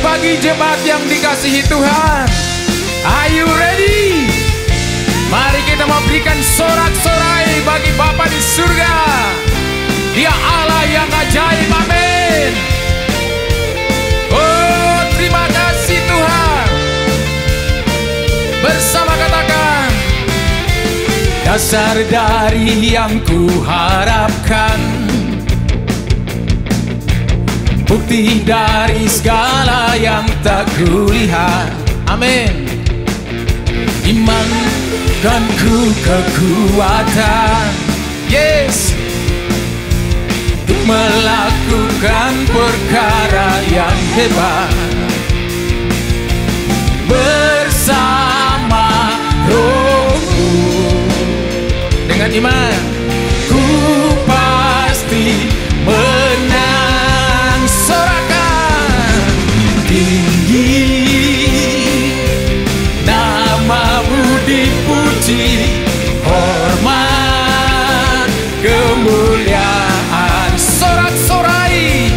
bagi jemaat yang dikasihi Tuhan. Are you ready? Mari kita memberikan sorak-sorai bagi Bapa di surga. Dia Allah yang ajaib, amin. Oh, terima kasih Tuhan. Bersama katakan, dasar dari yang kuharapkan, bukti dari segala yang tak kulihat, amin. Iman dan ku kekuatan, yes, untuk melakukan perkara yang hebat bersama Rohmu. Dengan iman ku pasti menang. Sorakan tinggi, namamu dipuji, hormat kemuliaan. Sorak-sorai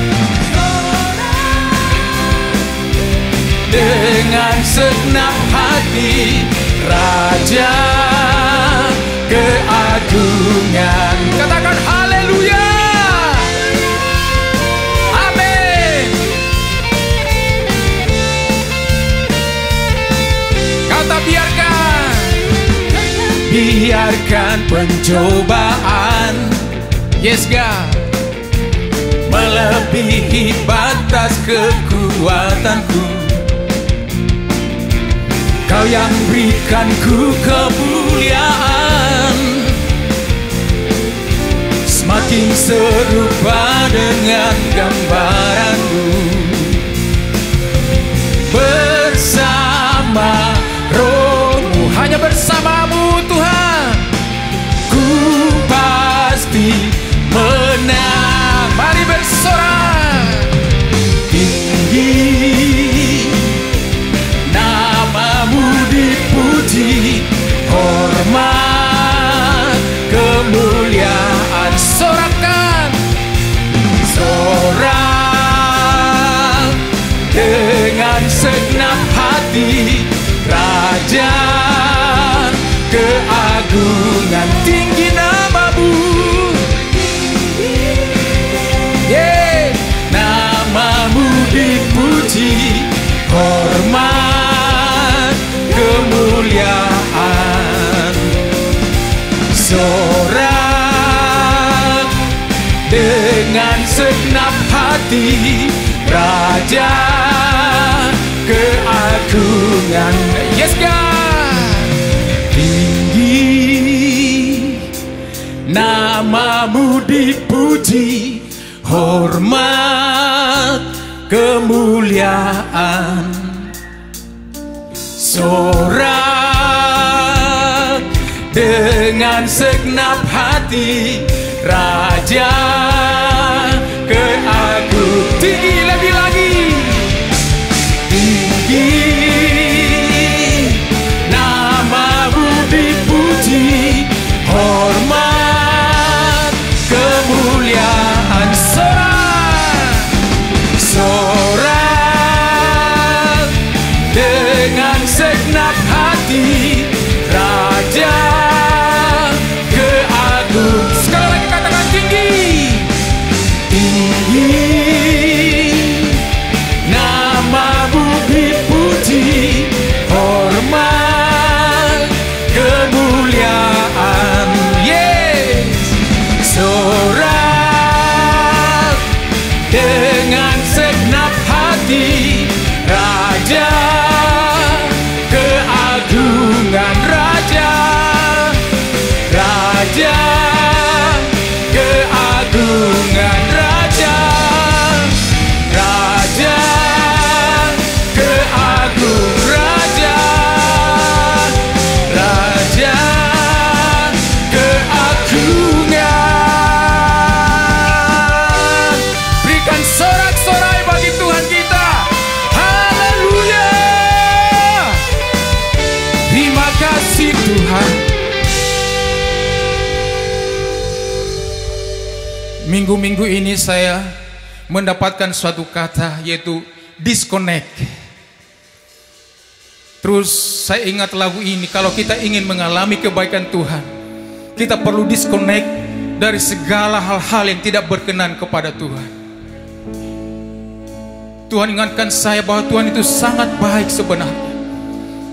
dengan segenap hati, Raja keagungan. Katakan haleluya, amin. Kata biarkan pencobaan, yes God, melebihi batas kekuatanku. Kau yang berikanku kemuliaan, semakin serupa dengan gambaranmu. Bersama Rohmu, hanya bersamamu Tuhan, ku pasti menang. Mari bersorak tinggi, dipuji, hormat kemuliaan. Sorakan, sorak dengan segenap hati, Raja keagungan. Tinggi namamu, yeah, namamu dipuji, hormat kemuliaan. Sorak dengan segenap hati, Raja keagungan. Yes God, tinggi, namamu dipuji, hormat kemuliaan. Sorak dengan segenap hati, Raja keagungan. Tinggi lebih lagi, tinggi, namamu dipuji, hormat kemuliaan. Sorak, sorak dengan segenap hati, Raja keagungan. Sekali lagi katakan tinggi, tinggi, namamu dipuji, hormat kemuliaan. Yes, sorak dengan segenap hati, Raja keagungan. Raja, Raja keagungan. Raja, Raja keagungan. Raja, Raja keagungan. Berikan sorak-sorai bagi Tuhan kita. Haleluya, terima kasih Tuhan. Minggu-minggu ini saya mendapatkan suatu kata, yaitu disconnect. Terus saya ingat lagu ini, kalau kita ingin mengalami kebaikan Tuhan, kita perlu disconnect dari segala hal-hal yang tidak berkenan kepada Tuhan. Tuhan ingatkan saya bahwa Tuhan itu sangat baik sebenarnya,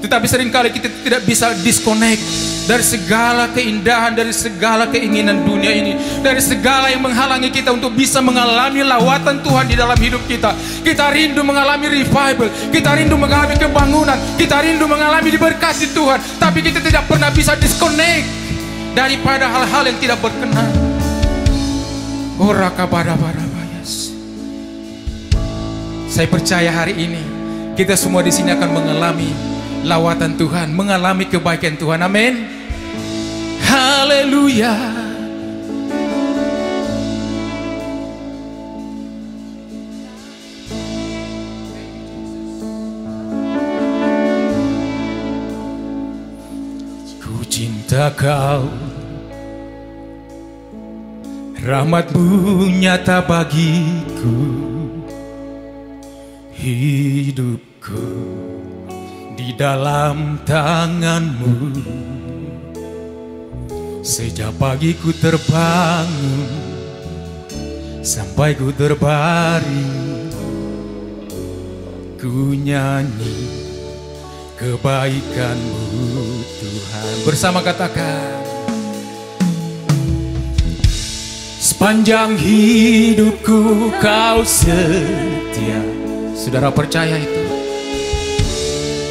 tetapi seringkali kita tidak bisa disconnect dari segala keindahan, dari segala keinginan dunia ini, dari segala yang menghalangi kita untuk bisa mengalami lawatan Tuhan di dalam hidup kita. Kita rindu mengalami revival, kita rindu mengalami kebangunan, kita rindu mengalami diberkati Tuhan, tapi kita tidak pernah bisa disconnect daripada hal-hal yang tidak berkenan. Saya percaya hari ini kita semua di sini akan mengalami lawatan Tuhan, mengalami kebaikan Tuhan. Amin. Haleluya. Ku cinta Kau, rahmat-Mu nyata bagiku. Hidupku di dalam tangan-Mu. Sejak pagi ku terbangun sampai ku terbaring, ku nyanyi kebaikan-Mu Tuhan. Bersama katakan, sepanjang hidupku Kau setia. Saudara percaya itu?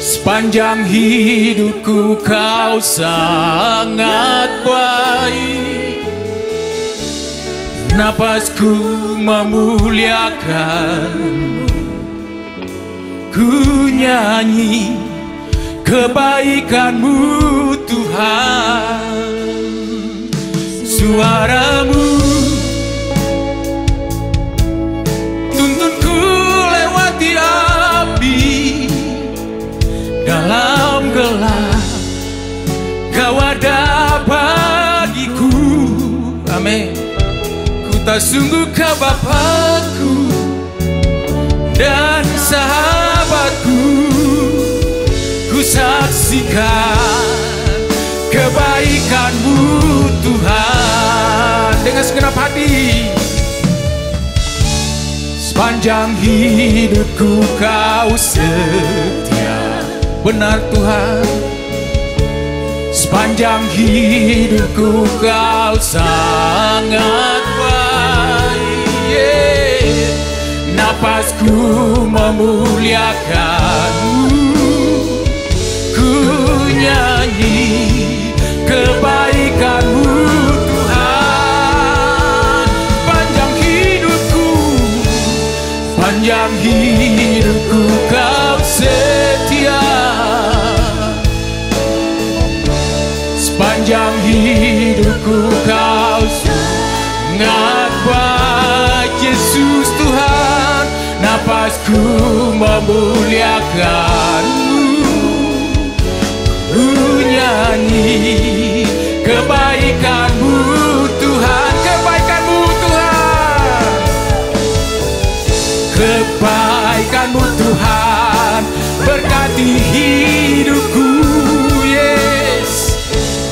Sepanjang hidupku Kau sangat baik. Napasku memuliakan-Mu, ku nyanyi kebaikan-Mu Tuhan. Suara-Mu tuntunku lewati api, dalam gelap Kau ada bagiku. Amin. Ku tak sungguh Kau Bapakku dan sahabatku. Ku saksikan kebaikan-Mu Tuhan dengan segenap hati. Sepanjang hidupku Kau setia. Benar Tuhan. Sepanjang hidupku Kau sangat baik. Napasku memuliakan-Mu, ku nyanyi kebaikan-Mu Tuhan. Panjang hidupku, panjang hidupku Kau setia. Sepanjang hidupku Kau sangat baik. Yesus Tuhan, napasku memuliakan-Mu, ku nyanyi kebaikan-Mu Tuhan. Kebaikan-Mu Tuhan, kebaikan-Mu Tuhan berkati hidupku. Yes,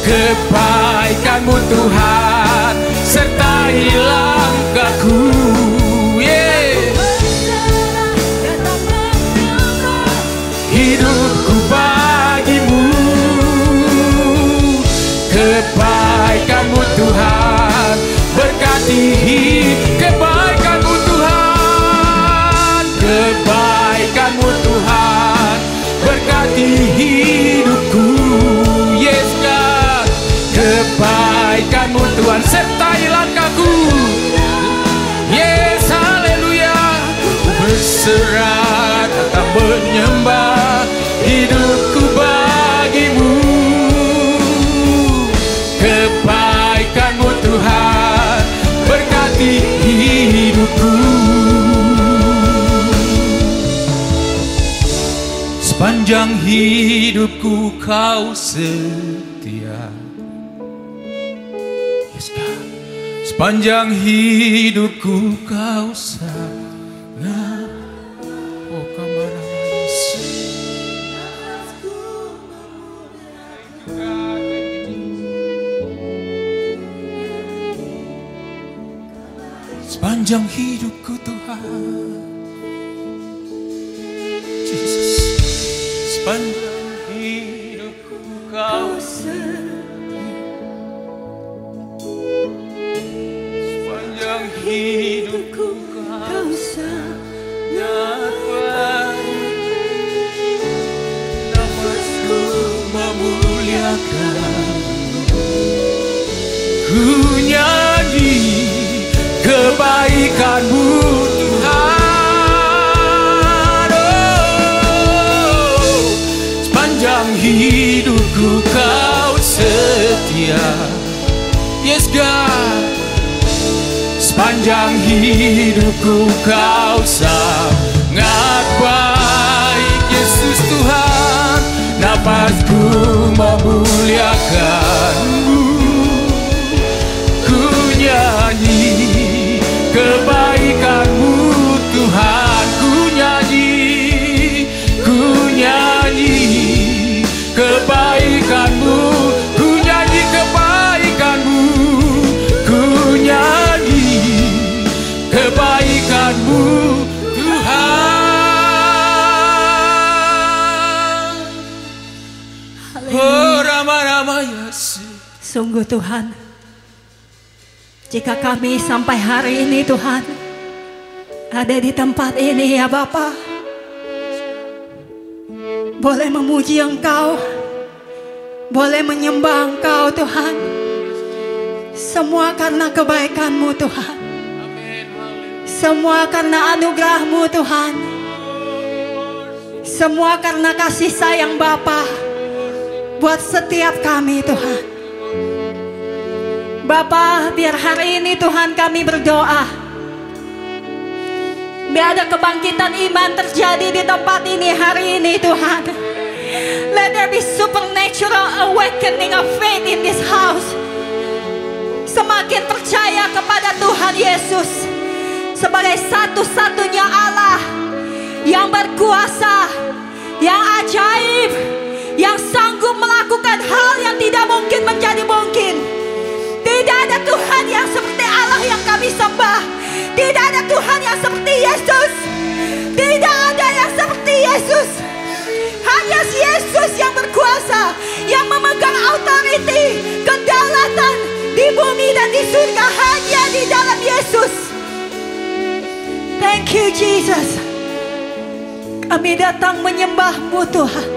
kebaikan-Mu Tuhan sertai langkahku. Yes, hidupku bagi-Mu. Kebaikan-Mu Tuhan berkati kebaikan-Mu Tuhan. Kebaikan-Mu Tuhan berkati hidupku. Yes God, kebaikan-Mu Tuhan sertai langkahku. Yes, haleluya. Berserah tetap menyembah, hidupku bagi-Mu. Kebaikan-Mu Tuhan berkati hidupku. Sepanjang hidupku Kau setia. Yes, God. Sepanjang hidupku Kau sangat. Oh, Sepanjang hidupku Tuhan, Jesus, sepanjang hidupku Kau setia. Sepanjang hidupku Kau sangat baik. Nafasku memuliakan, ku nyanyi kebaikan-Mu Tuhan. Oh, sepanjang hidupku Kau setia. Yes God, sepanjang hidupku Kau sangat baik. Yesus Tuhan, nafasku memuliakan-Mu, ku nyanyi kebaikan-Mu Tuhan. Ku nyanyi kebaikan-Mu, ku nyanyi kebaikan-Mu, ku nyanyi kebaikan-Mu Tuhan. Oh Rama-Rama Yesus. Sungguh Tuhan, jika kami sampai hari ini Tuhan ada di tempat ini ya Bapa, boleh memuji Engkau, boleh menyembah Engkau Tuhan, semua karena kebaikan-Mu Tuhan, semua karena anugerah-Mu Tuhan, semua karena kasih sayang Bapa buat setiap kami Tuhan. Bapa, biar hari ini Tuhan kami berdoa, biar ada kebangkitan iman terjadi di tempat ini hari ini Tuhan. Let there be supernatural awakening of faith in this house. Semakin percaya kepada Tuhan Yesus sebagai satu-satunya Allah yang berkuasa, yang ajaib, yang sanggup melakukan hal yang tidak mungkin menjadi mungkin. Tidak ada Tuhan yang seperti Allah yang kami sembah. Tidak ada Tuhan yang seperti Yesus. Tidak ada yang seperti Yesus. Hanya Yesus yang berkuasa, yang memegang authority, kedaulatan di bumi dan di surga hanya di dalam Yesus. Thank you Jesus. Kami datang menyembah-Mu Tuhan.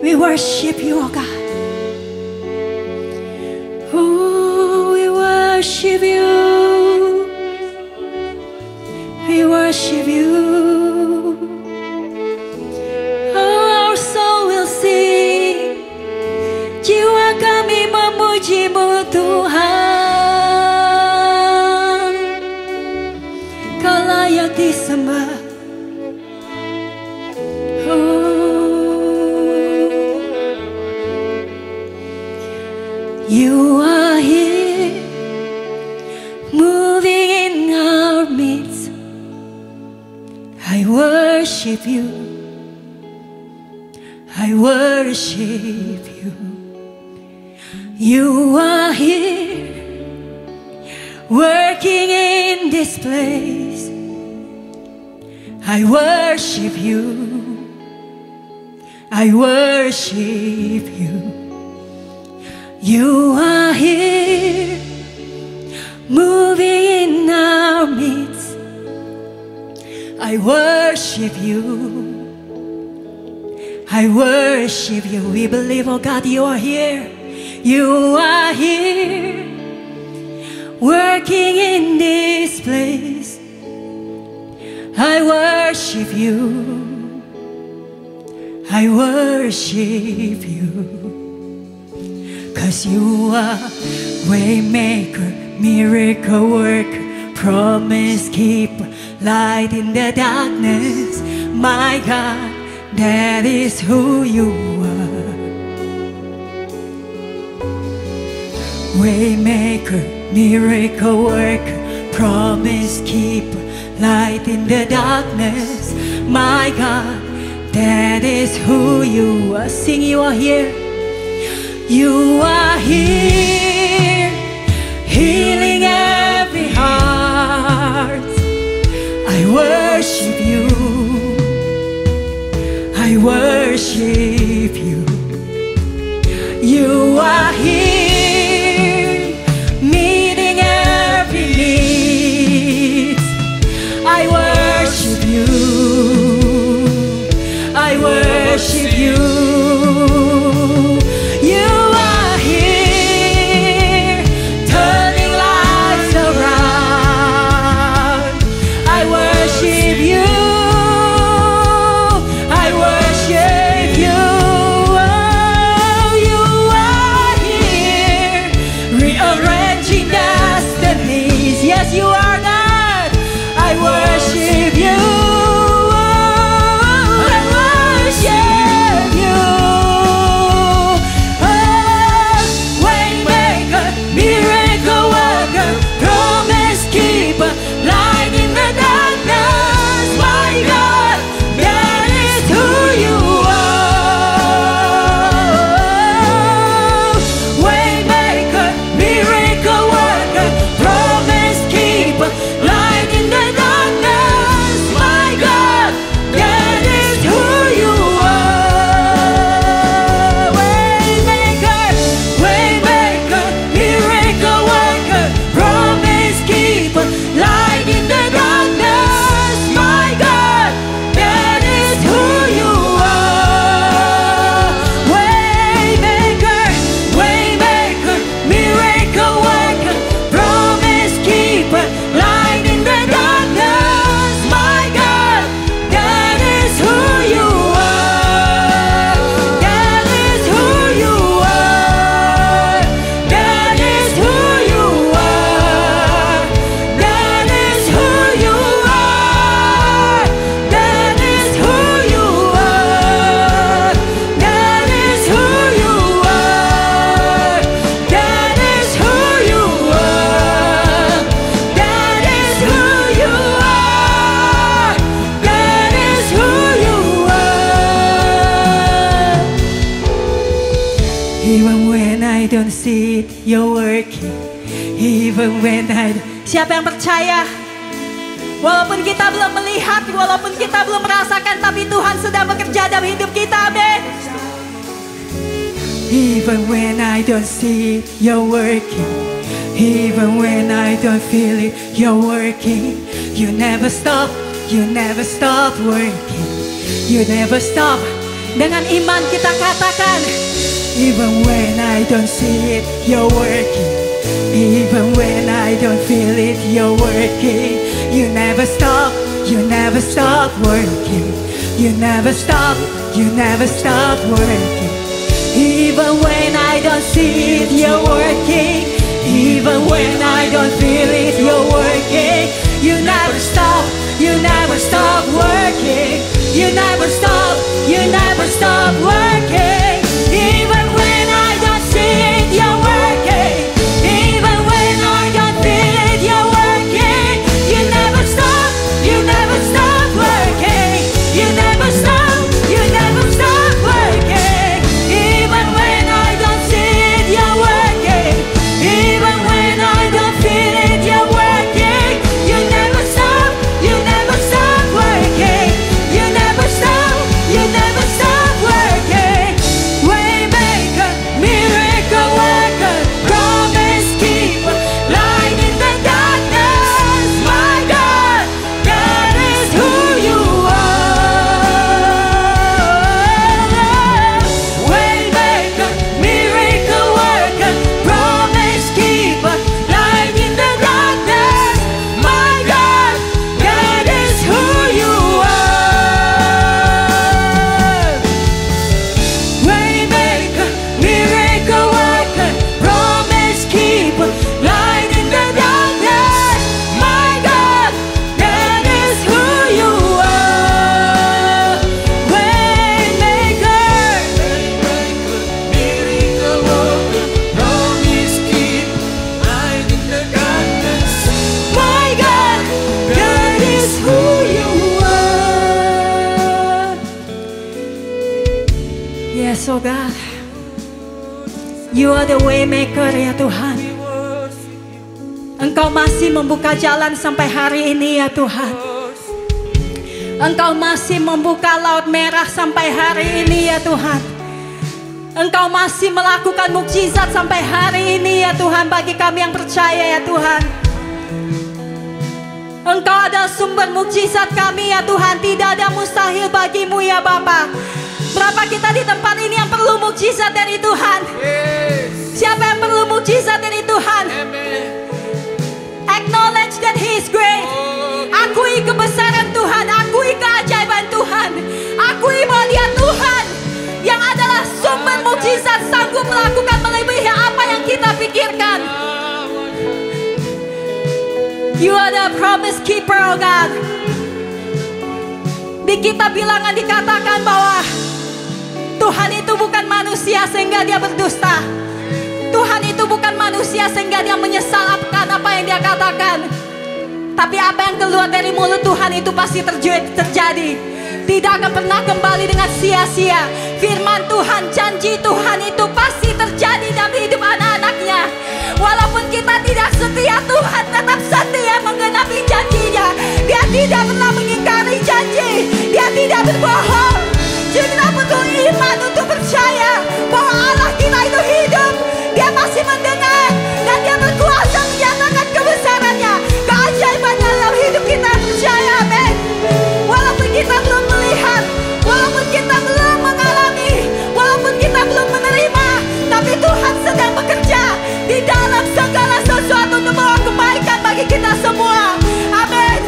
We worship you, oh God. Oh, we worship you. We worship you. Oh, our soul will sing. Jiwa kami memuji-Mu Tuhan. Kau layak disembah. You are here, moving in our midst. I worship you. I worship you. You are here, working in this place. I worship you. I worship you. You are here, moving in our midst. I worship you. I worship you. We believe, oh God, you are here. You are here, working in this place. I worship you. I worship you. 'Cause you are waymaker, miracle worker, promise keeper, light in the darkness. My God, that is who you are. Waymaker, miracle worker, promise keeper, light in the darkness. My God, that is who you are. Sing, you are here. You are here, healing every heart. I worship you, I worship you. You are here, meeting every need. I worship you, I worship you. You are here, turning lives around. I worship you, I worship you. Oh, you are here, rearranging destinies. Yes, you are God. I worship you. Even when I don't see it, you're working. Even when I... Siapa yang percaya? Walaupun kita belum melihat, walaupun kita belum merasakan, tapi Tuhan sedang bekerja dalam hidup kita, amin. Even when I don't see it, you're working. Even when I don't feel it, you're working. You never stop working. You never stop. Dengan iman kita katakan, even when I don't see it, you're working. Even when I don't feel it, you're working. You never stop working. You never stop working. Even when I don't see it, you're working. Even when I don't feel it, you're working. You never stop working. You never stop working. Even when I don't see it, you're working. Even when I don't feel it, you're working. You never stop working. You never stop working. Even when I don't see it, you're working. Even when I don't feel it, you're working. You never stop working. You never stop working. You are the way maker ya Tuhan. Engkau masih membuka jalan sampai hari ini ya Tuhan. Engkau masih membuka laut merah sampai hari ini ya Tuhan. Engkau masih melakukan mukjizat sampai hari ini ya Tuhan, bagi kami yang percaya ya Tuhan. Engkau adalah sumber mukjizat kami ya Tuhan. Tidak ada mustahil bagimu ya Bapa. Berapa kita di tempat ini yang perlu mukjizat dari Tuhan? Siapa yang perlu mukjizat dari Tuhan? Acknowledge that He is great. Akui kebesaran Tuhan, akui keajaiban Tuhan, akui bahwa Dia Tuhan yang adalah sumber mukjizat, sanggup melakukan melebihi apa yang kita pikirkan. You are the promise keeper, oh God. Di kitab Bilangan dikatakan bahwa Tuhan itu bukan manusia sehingga Dia berdusta. Tuhan itu bukan manusia sehingga Dia menyesal akan apa yang Dia katakan. Tapi apa yang keluar dari mulut Tuhan itu pasti terjadi. Tidak akan pernah kembali dengan sia-sia. Firman Tuhan, janji Tuhan itu pasti terjadi dalam hidup anak-anaknya. Walaupun kita tidak setia, Tuhan tetap setia menggenapi janjinya. Dia tidak pernah mengingkari janji. Dia tidak berbohong. Jadi kita perlu iman untuk percaya bahwa Allah kita itu hidup. Dia masih mendengar dan Dia berkuasa menyatakan kebesarannya, keajaibannya dalam hidup kita. Percaya, amin. Walaupun kita belum melihat, walaupun kita belum mengalami, walaupun kita belum menerima, tapi Tuhan sedang bekerja di dalam segala sesuatu untuk membawa kebaikan bagi kita semua. Amin.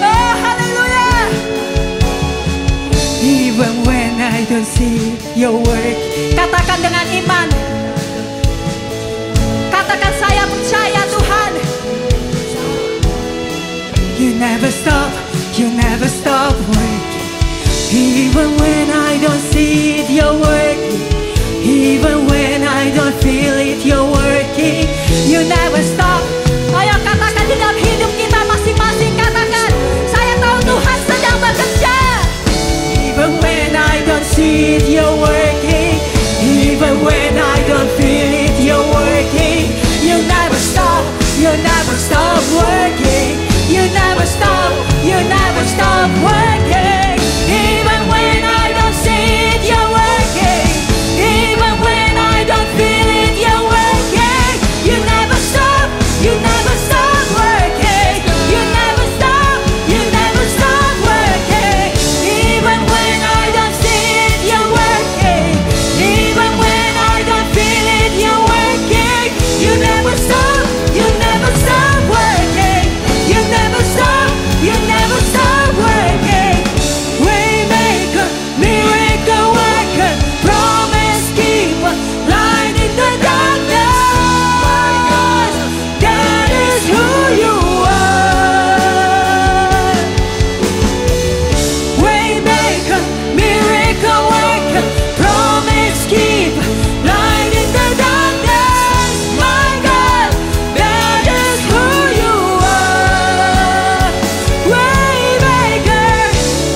Oh, haleluya. Even when I don't see your work. Katakan dengan iman. Katakan, saya percaya Tuhan. You never stop working. Even when I don't see it, you're working. Even when I don't feel it, you're working. You never stop. Ayo katakan di dalam hidup kita masing-masing. Katakan, saya tahu Tuhan sedang bekerja. Even when I don't see it, you're working. Even when I don't feel it, you're working. You never stop. You never stop working. You never stop. You never stop working. Even when I don't see it, you're working. Even when I don't feel it, you're working. You never stop. You never stop working. You never stop. You never stop working. Even when I don't see it, you're working. Even when I don't feel it, you're working. You never stop. You never stop working. You never stop. You never stop working. Waymaker, miracle worker, promise keeper, light in the darkness. That is who you are. Waymaker, miracle worker, promise keeper, light in the darkness. My God, that is who you are. Waymaker,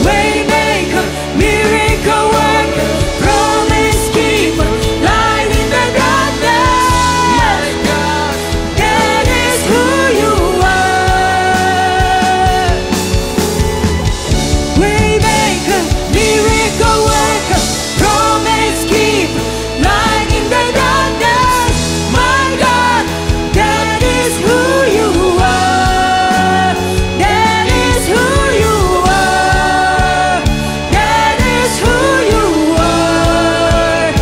waymaker, miracle worker, promise keeper, light in the darkness. That is who you are. Waymaker, miracle worker, promise keeper, light in the darkness. My God, that is who you are. That is who you are. That is who you are.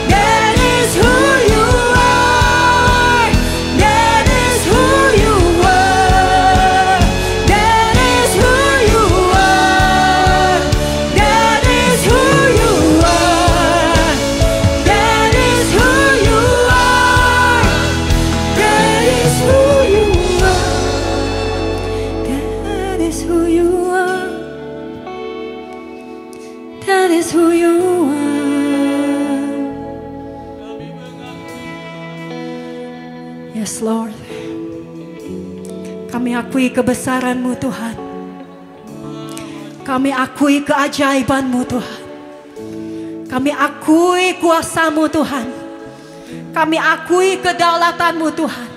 That is who you are. That is who you are. That is who you are. That is who you are. That is who you are. That is who you are. That is who you are. That is who you are. Yes, Lord. Kami akui kebesaran-Mu Tuhan. Kami akui keajaiban-Mu Tuhan. Kami akui kuasa-Mu Tuhan. Kami akui kedaulatan-Mu Tuhan.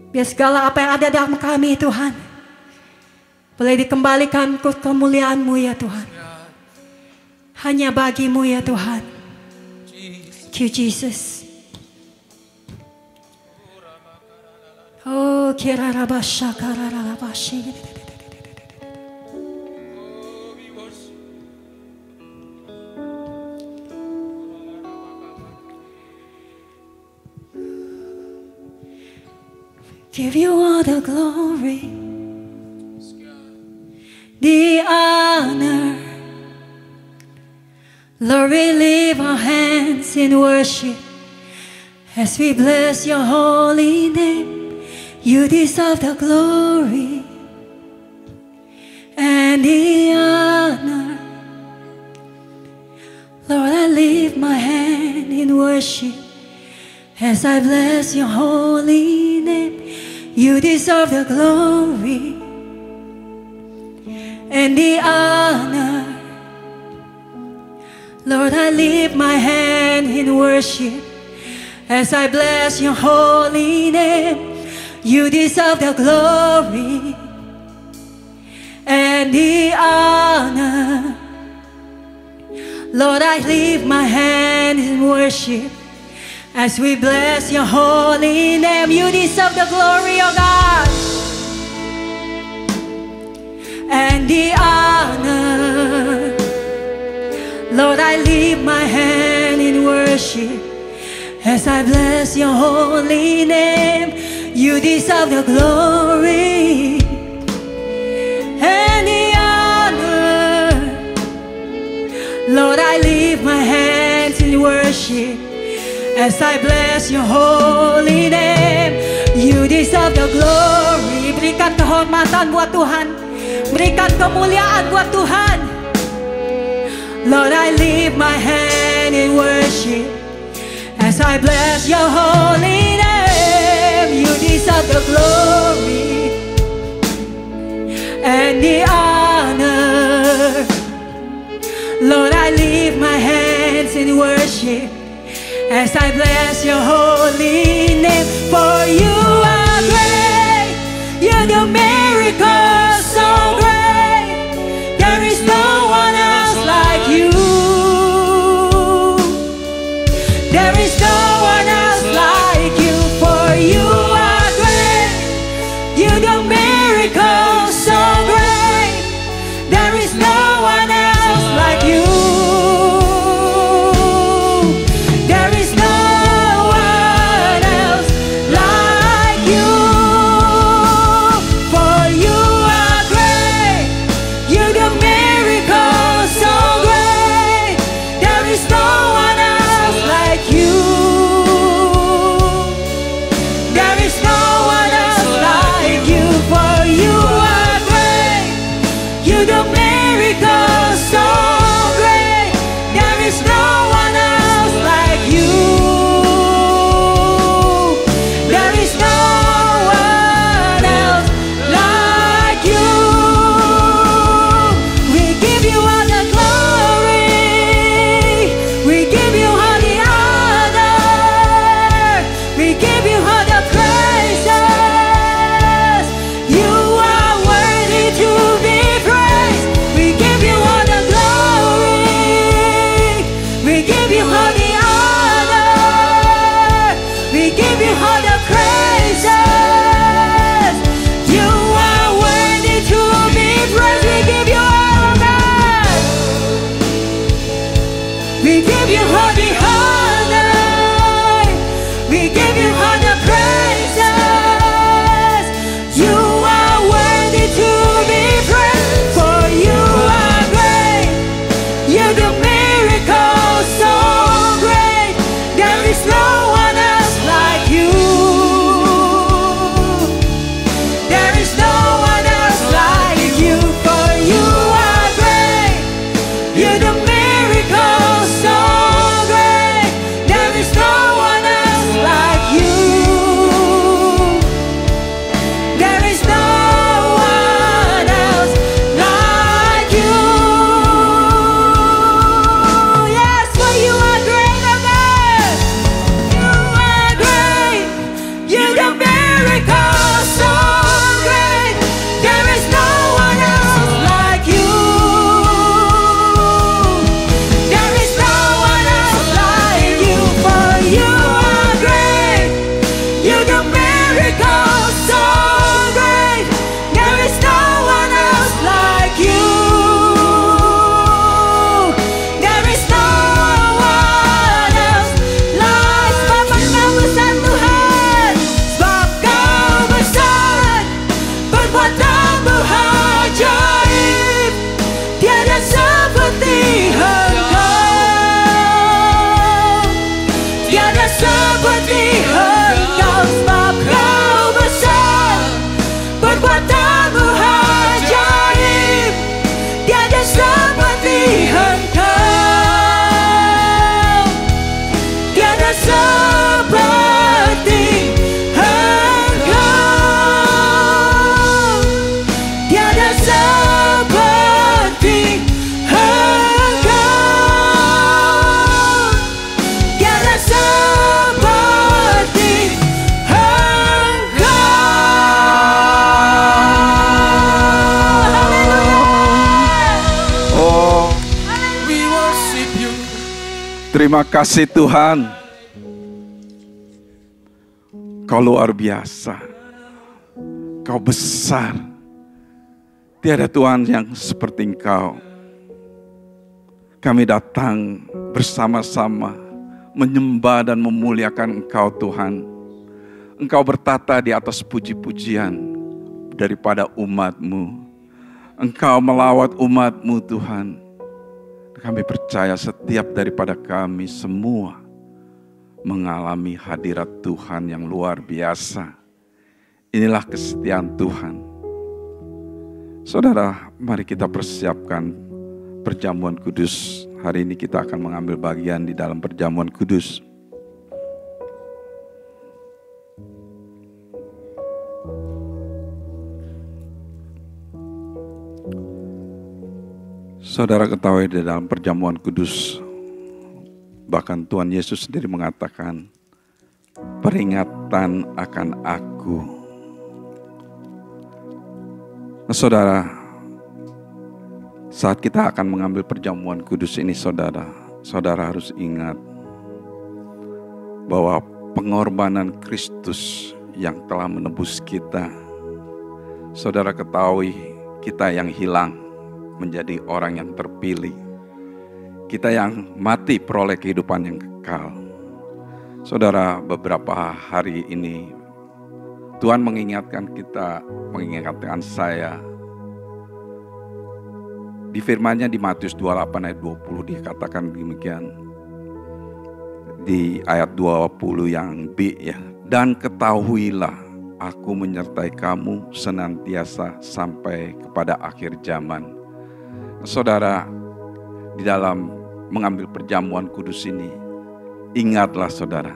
Biar segala apa yang ada dalam kami Tuhan boleh dikembalikan ke kemuliaan-Mu ya Tuhan. Hanya bagi-Mu ya Tuhan. Thank you Jesus. Oh kira rabasha kararabashi. Give you all the glory, the honor. Lord, we lift our hands in worship as we bless your holy name. You deserve the glory and the honor. Lord, I lift my hand in worship as I bless your holy name. You deserve the glory and the honor. Lord, I lift my hand in worship as I bless your holy name. You deserve the glory and the honor. Lord, I lift my hand in worship as we bless your holy name. You deserve the glory, oh God, and the honor. Lord, I lift my hand in worship as I bless your holy name. You deserve the glory and the honor. Lord, I lift my hands in worship as I bless your holy name. You deserve the glory. Berikan kehormatan buat Tuhan. Berikan kemuliaan buat Tuhan. Lord, I lift my hand in worship as I bless your holy name. You deserve the glory and the honor. Lord, I lift my hands in worship as I bless your holy name. For you are great, you do miracles so great. There is no one else like you. There is no one else like you. For you are great, you do miracles so great. There is no one else like you. There is no one else like you. For you are great, you do miracles so great. There is no one else like you. There is no one else like you. For you are great, you do miracles so great. There is no one else like you. There is no one else like you. We give you all the glory. We give you all the honor. We give you all the praises. You are worthy to be praised. We give you all the glory. We give you all the honor. We give you all the praises. You are worthy to be praised. We give you all that. We give you all the honor. We give you all the praises. You are worthy to be praised. For you are great, you do miracles so great. There is no one else like you. There is no one else like you. For you are great, you do miracles so Terima kasih Tuhan. Kau luar biasa. Kau besar. Tiada Tuhan yang seperti Engkau. Kami datang bersama-sama menyembah dan memuliakan Engkau Tuhan. Engkau bertata di atas puji-pujian daripada umat-Mu. Engkau melawat umat-Mu Tuhan. Kami percaya setiap daripada kami semua mengalami hadirat Tuhan yang luar biasa. Inilah kesetiaan Tuhan. Saudara, mari kita persiapkan perjamuan kudus. Hari ini kita akan mengambil bagian di dalam perjamuan kudus. Saudara ketahui di dalam perjamuan kudus, bahkan Tuhan Yesus sendiri mengatakan, peringatan akan aku. Nah, saudara, saat kita akan mengambil perjamuan kudus ini, saudara harus ingat bahwa pengorbanan Kristus yang telah menebus kita. Saudara ketahui kita yang hilang menjadi orang yang terpilih. Kita yang mati peroleh kehidupan yang kekal. Saudara, beberapa hari ini Tuhan mengingatkan kita, mengingatkan saya. Di firman-Nya di Matius 28 ayat 20 dikatakan demikian. Di ayat 20 yang B ya. Dan ketahuilah aku menyertai kamu senantiasa sampai kepada akhir zaman. Saudara, di dalam mengambil perjamuan kudus ini, ingatlah saudara,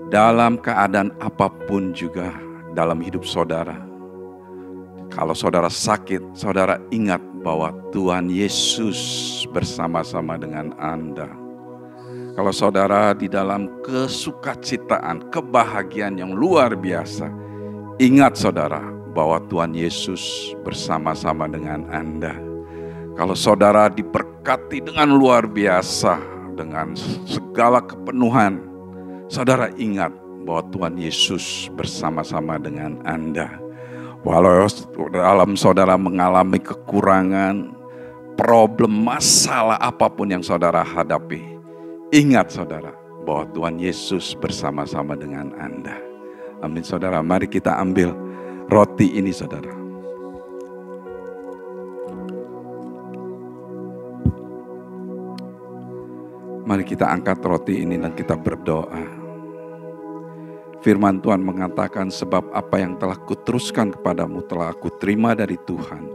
dalam keadaan apapun juga dalam hidup saudara, kalau saudara sakit, saudara ingat bahwa Tuhan Yesus bersama-sama dengan Anda. Kalau saudara di dalam kesukacitaan, kebahagiaan yang luar biasa, ingat saudara bahwa Tuhan Yesus bersama-sama dengan Anda. Kalau saudara diberkati dengan luar biasa, dengan segala kepenuhan, saudara ingat bahwa Tuhan Yesus bersama-sama dengan Anda. Walau dalam saudara mengalami kekurangan, problem, masalah apapun yang saudara hadapi, ingat saudara bahwa Tuhan Yesus bersama-sama dengan Anda. Amin saudara, mari kita ambil roti ini saudara. Mari kita angkat roti ini dan kita berdoa. Firman Tuhan mengatakan, sebab apa yang telah kuteruskan kepadamu telah aku terima dari Tuhan.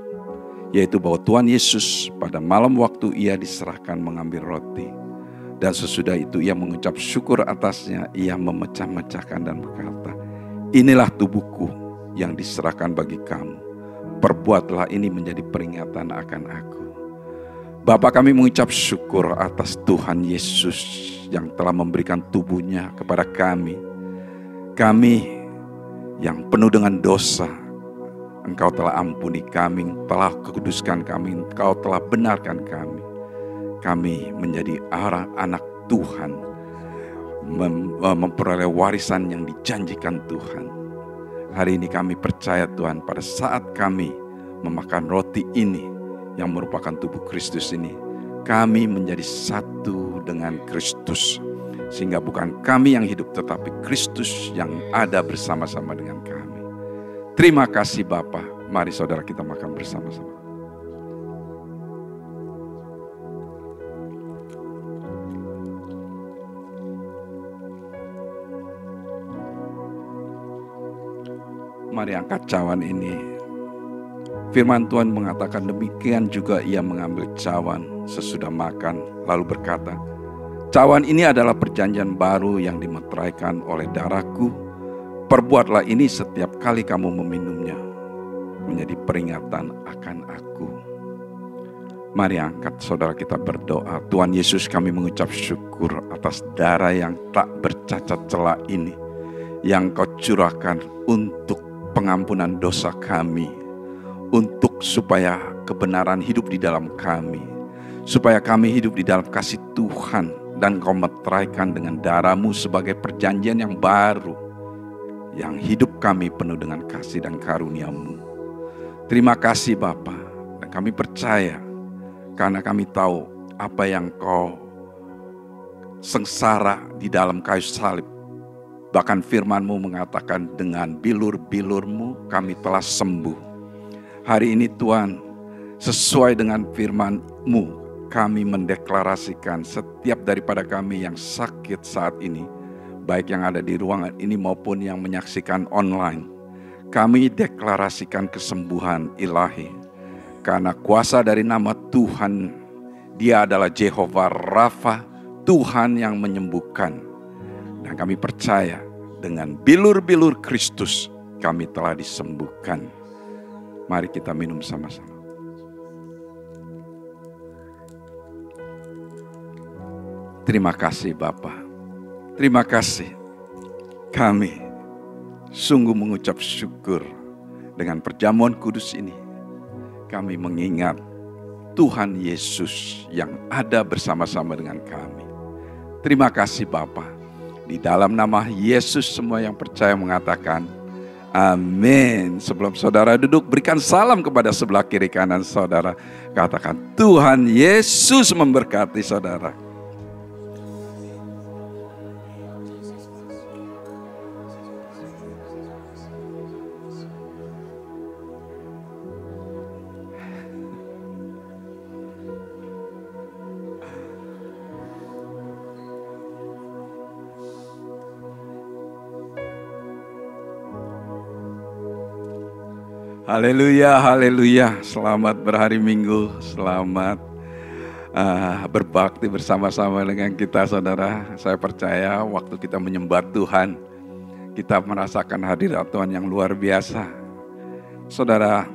Yaitu bahwa Tuhan Yesus pada malam waktu ia diserahkan mengambil roti. Dan sesudah itu ia mengucap syukur atasnya, ia memecah-mecahkan dan berkata, inilah tubuhku yang diserahkan bagi kamu. Perbuatlah ini menjadi peringatan akan aku. Bapa, kami mengucap syukur atas Tuhan Yesus yang telah memberikan tubuhnya kepada kami. Kami yang penuh dengan dosa, Engkau telah ampuni kami, telah kuduskan kami, Engkau telah benarkan kami. Kami menjadi anak Tuhan, memperoleh warisan yang dijanjikan Tuhan. Hari ini kami percaya Tuhan, pada saat kami memakan roti ini, yang merupakan tubuh Kristus ini, kami menjadi satu dengan Kristus. Sehingga bukan kami yang hidup, tetapi Kristus yang ada bersama-sama dengan kami. Terima kasih Bapa. Mari saudara kita makan bersama-sama. Mari angkat cawan ini. Firman Tuhan mengatakan demikian juga ia mengambil cawan sesudah makan, lalu berkata, cawan ini adalah perjanjian baru yang dimeteraikan oleh darahku. Perbuatlah ini setiap kali kamu meminumnya, menjadi peringatan akan aku. Mari angkat saudara kita berdoa. Tuhan Yesus, kami mengucap syukur atas darah yang tak bercacat celah ini, yang Kau curahkan untuk pengampunan dosa kami, untuk supaya kebenaran hidup di dalam kami, supaya kami hidup di dalam kasih Tuhan dan Kau meteraikan dengan darah-Mu sebagai perjanjian yang baru, yang hidup kami penuh dengan kasih dan karunia-Mu. Terima kasih Bapa, dan kami percaya karena kami tahu apa yang Kau sengsara di dalam kayu salib. Bahkan firman-Mu mengatakan dengan bilur-bilur-Mu kami telah sembuh. Hari ini Tuhan, sesuai dengan firman-Mu, kami mendeklarasikan setiap daripada kami yang sakit saat ini, baik yang ada di ruangan ini maupun yang menyaksikan online, kami deklarasikan kesembuhan ilahi. Karena kuasa dari nama Tuhan, Dia adalah Jehovah Rafa, Tuhan yang menyembuhkan. Dan kami percaya dengan bilur-bilur Kristus kami telah disembuhkan. Mari kita minum sama-sama. Terima kasih Bapa. Terima kasih. Kami sungguh mengucap syukur dengan perjamuan kudus ini. Kami mengingat Tuhan Yesus yang ada bersama-sama dengan kami. Terima kasih Bapa. Di dalam nama Yesus semua yang percaya mengatakan amin. Sebelum saudara duduk, berikan salam kepada sebelah kiri kanan saudara. Katakan Tuhan Yesus memberkati saudara. Haleluya, haleluya. Selamat berhari Minggu, selamat berbakti bersama-sama dengan kita saudara. Saya percaya waktu kita menyembah Tuhan, kita merasakan hadirat Tuhan yang luar biasa. Saudara,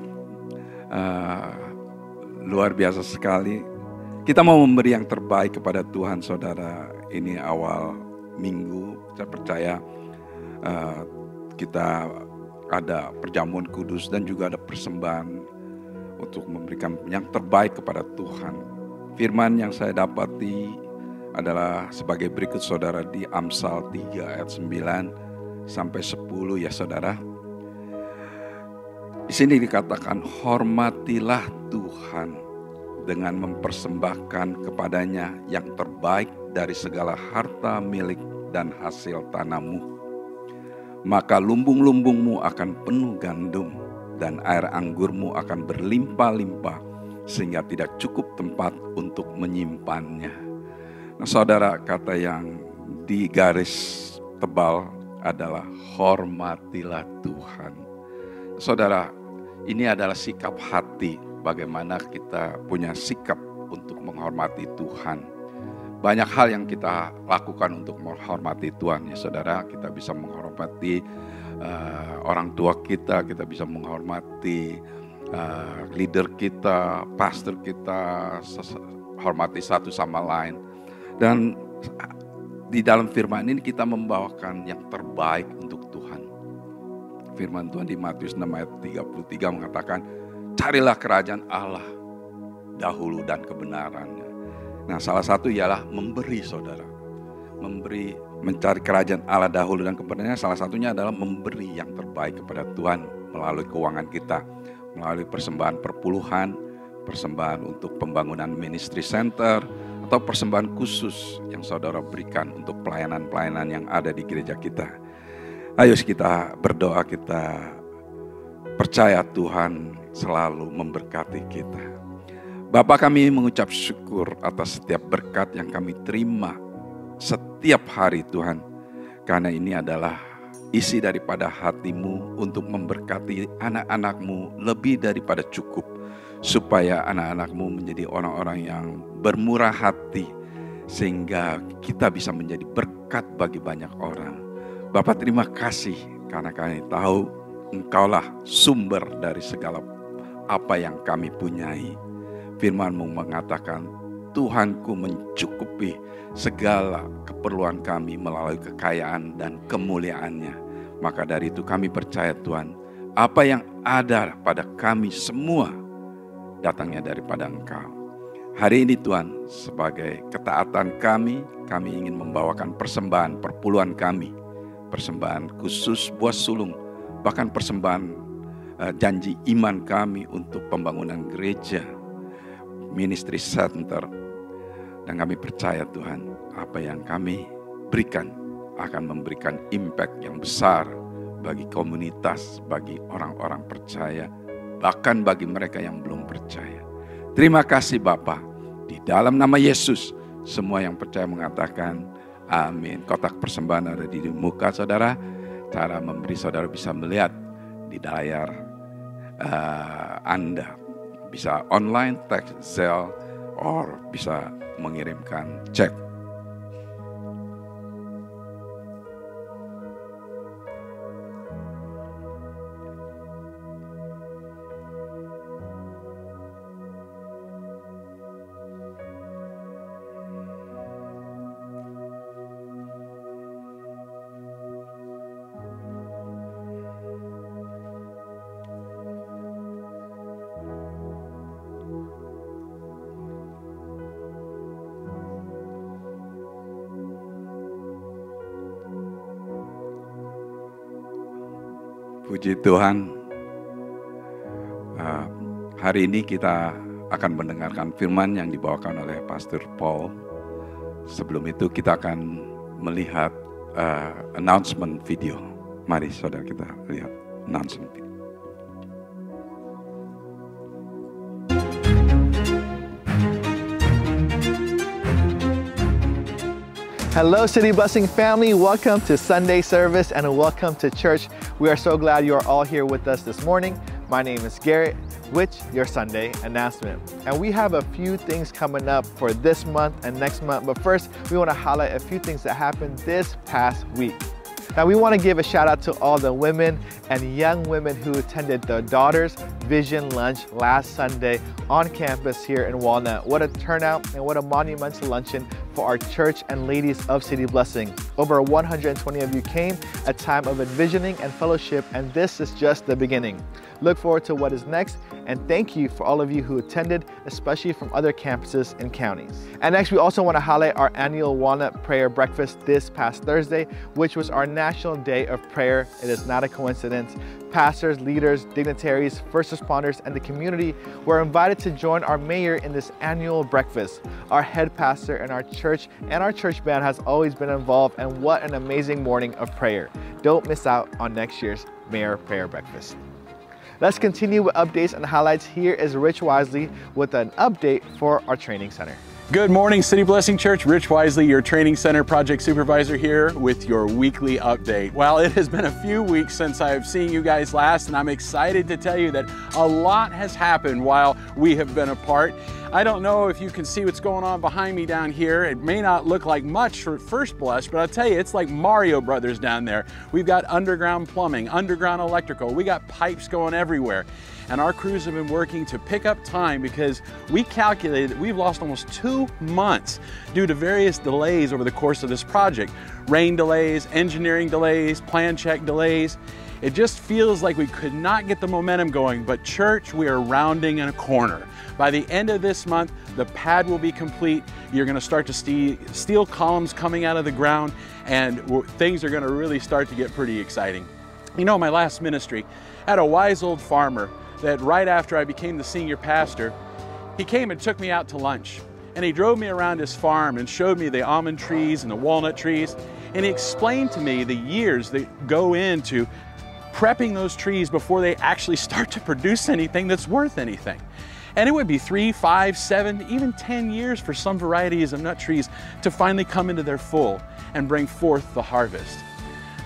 luar biasa sekali. Kita mau memberi yang terbaik kepada Tuhan saudara. Ini awal minggu, saya percaya kita ada perjamuan kudus dan juga ada persembahan untuk memberikan yang terbaik kepada Tuhan. Firman yang saya dapati adalah sebagai berikut saudara di Amsal 3 ayat 9 sampai 10 ya saudara. Di sini dikatakan hormatilah Tuhan dengan mempersembahkan kepadanya yang terbaik dari segala harta milik dan hasil tanammu. Maka lumbung-lumbungmu akan penuh gandum dan air anggurmu akan berlimpah-limpah sehingga tidak cukup tempat untuk menyimpannya. Nah saudara, kata yang di garis tebal adalah hormatilah Tuhan. Saudara, ini adalah sikap hati bagaimana kita punya sikap untuk menghormati Tuhan. Banyak hal yang kita lakukan untuk menghormati Tuhan ya saudara. Kita bisa menghormati orang tua kita bisa menghormati leader kita, pastor kita, hormati satu sama lain. Dan di dalam firman ini kita membawakan yang terbaik untuk Tuhan. Firman Tuhan di Matius 6 ayat 33 mengatakan, carilah kerajaan Allah dahulu dan kebenarannya. Nah salah satu ialah memberi saudara. Mencari kerajaan Allah dahulu dan kebenarannya, salah satunya adalah memberi yang terbaik kepada Tuhan melalui keuangan kita. Melalui persembahan perpuluhan, persembahan untuk pembangunan ministry center, atau persembahan khusus yang saudara berikan untuk pelayanan-pelayanan yang ada di gereja kita. Ayo kita berdoa, kita percaya Tuhan selalu memberkati kita. Bapa, kami mengucap syukur atas setiap berkat yang kami terima setiap hari Tuhan. Karena ini adalah isi daripada hati-Mu untuk memberkati anak-anak-Mu lebih daripada cukup. Supaya anak-anak-Mu menjadi orang-orang yang bermurah hati. Sehingga kita bisa menjadi berkat bagi banyak orang. Bapa, terima kasih karena kami tahu Engkaulah sumber dari segala apa yang kami punyai. Firman-Mu mengatakan, Tuhanku mencukupi segala keperluan kami melalui kekayaan dan kemuliaan-Nya. Maka dari itu kami percaya Tuhan, apa yang ada pada kami semua datangnya daripada Engkau. Hari ini Tuhan, sebagai ketaatan kami ingin membawakan persembahan perpuluhan kami, persembahan khusus buah sulung, bahkan persembahan janji iman kami untuk pembangunan gereja, ministry center. Dan kami percaya Tuhan, apa yang kami berikan akan memberikan impact yang besar bagi komunitas, bagi orang-orang percaya, bahkan bagi mereka yang belum percaya. Terima kasih Bapa. Di dalam nama Yesus, semua yang percaya mengatakan amin. Kotak persembahan ada di muka saudara. Cara memberi saudara bisa melihat di layar Anda. Bisa online, text, Zelle, or bisa mengirimkan cek. Puji Tuhan, hari ini kita akan mendengarkan firman yang dibawakan oleh Pastor Paul. Sebelum itu kita akan melihat announcement video. Mari saudara kita lihat announcement video. Hello City Blessing family, welcome to Sunday service and welcome to church. We are so glad you are all here with us this morning. My name is Garrett, with your Sunday announcement. And we have a few things coming up for this month and next month, but first we want to highlight a few things that happened this past week. Now we want to give a shout out to all the women and young women who attended the Daughters Vision Lunch last Sunday on campus here in Walnut. What a turnout and what a monumental luncheon for our church and ladies of City Blessing. Over 120 of you came, a time of envisioning and fellowship, and this is just the beginning. Look forward to what is next, and thank you for all of you who attended, especially from other campuses and counties. And next, we also want to highlight our annual Walnut Prayer Breakfast this past Thursday, which was our National Day of Prayer. It is not a coincidence. Pastors, leaders, dignitaries, first responders, and the community were invited to join our mayor in this annual breakfast. Our head pastor and our church band has always been involved, and what an amazing morning of prayer. Don't miss out on next year's Mayor Prayer Breakfast. Let's continue with updates and highlights. Here is Rich Wisely with an update for our training center. Good morning, City Blessing Church. Rich Wisely, your training center project supervisor here with your weekly update. Well, it has been a few weeks since I've seen you guys last, and I'm excited to tell you that a lot has happened while we have been apart. I don't know if you can see what's going on behind me down here. It may not look like much for first blush, but I'll tell you, it's like Mario Brothers down there. We've got underground plumbing, underground electrical. We got pipes going everywhere. And our crews have been working to pick up time because we calculated that we've lost almost 2 months due to various delays over the course of this project. Rain delays, engineering delays, plan check delays. It just feels like we could not get the momentum going, but church, we are rounding in a corner. By the end of this month, the pad will be complete. You're gonna start to see steel columns coming out of the ground, and things are gonna really start to get pretty exciting. You know, my last ministry, I had a wise old farmer that right after I became the senior pastor, he came and took me out to lunch. And he drove me around his farm and showed me the almond trees and the walnut trees. And he explained to me the years that go into prepping those trees before they actually start to produce anything that's worth anything. And it would be 3, 5, 7, even 10 years for some varieties of nut trees to finally come into their full and bring forth the harvest.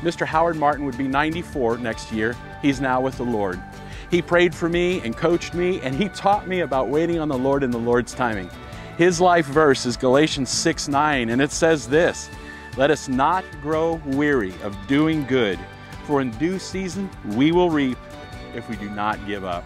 Mr. Howard Martin would be 94 next year. He's now with the Lord. He prayed for me and coached me, and he taught me about waiting on the Lord and the Lord's timing. His life verse is Galatians 6:9, and it says this, "Let us not grow weary of doing good, for in due season we will reap if we do not give up."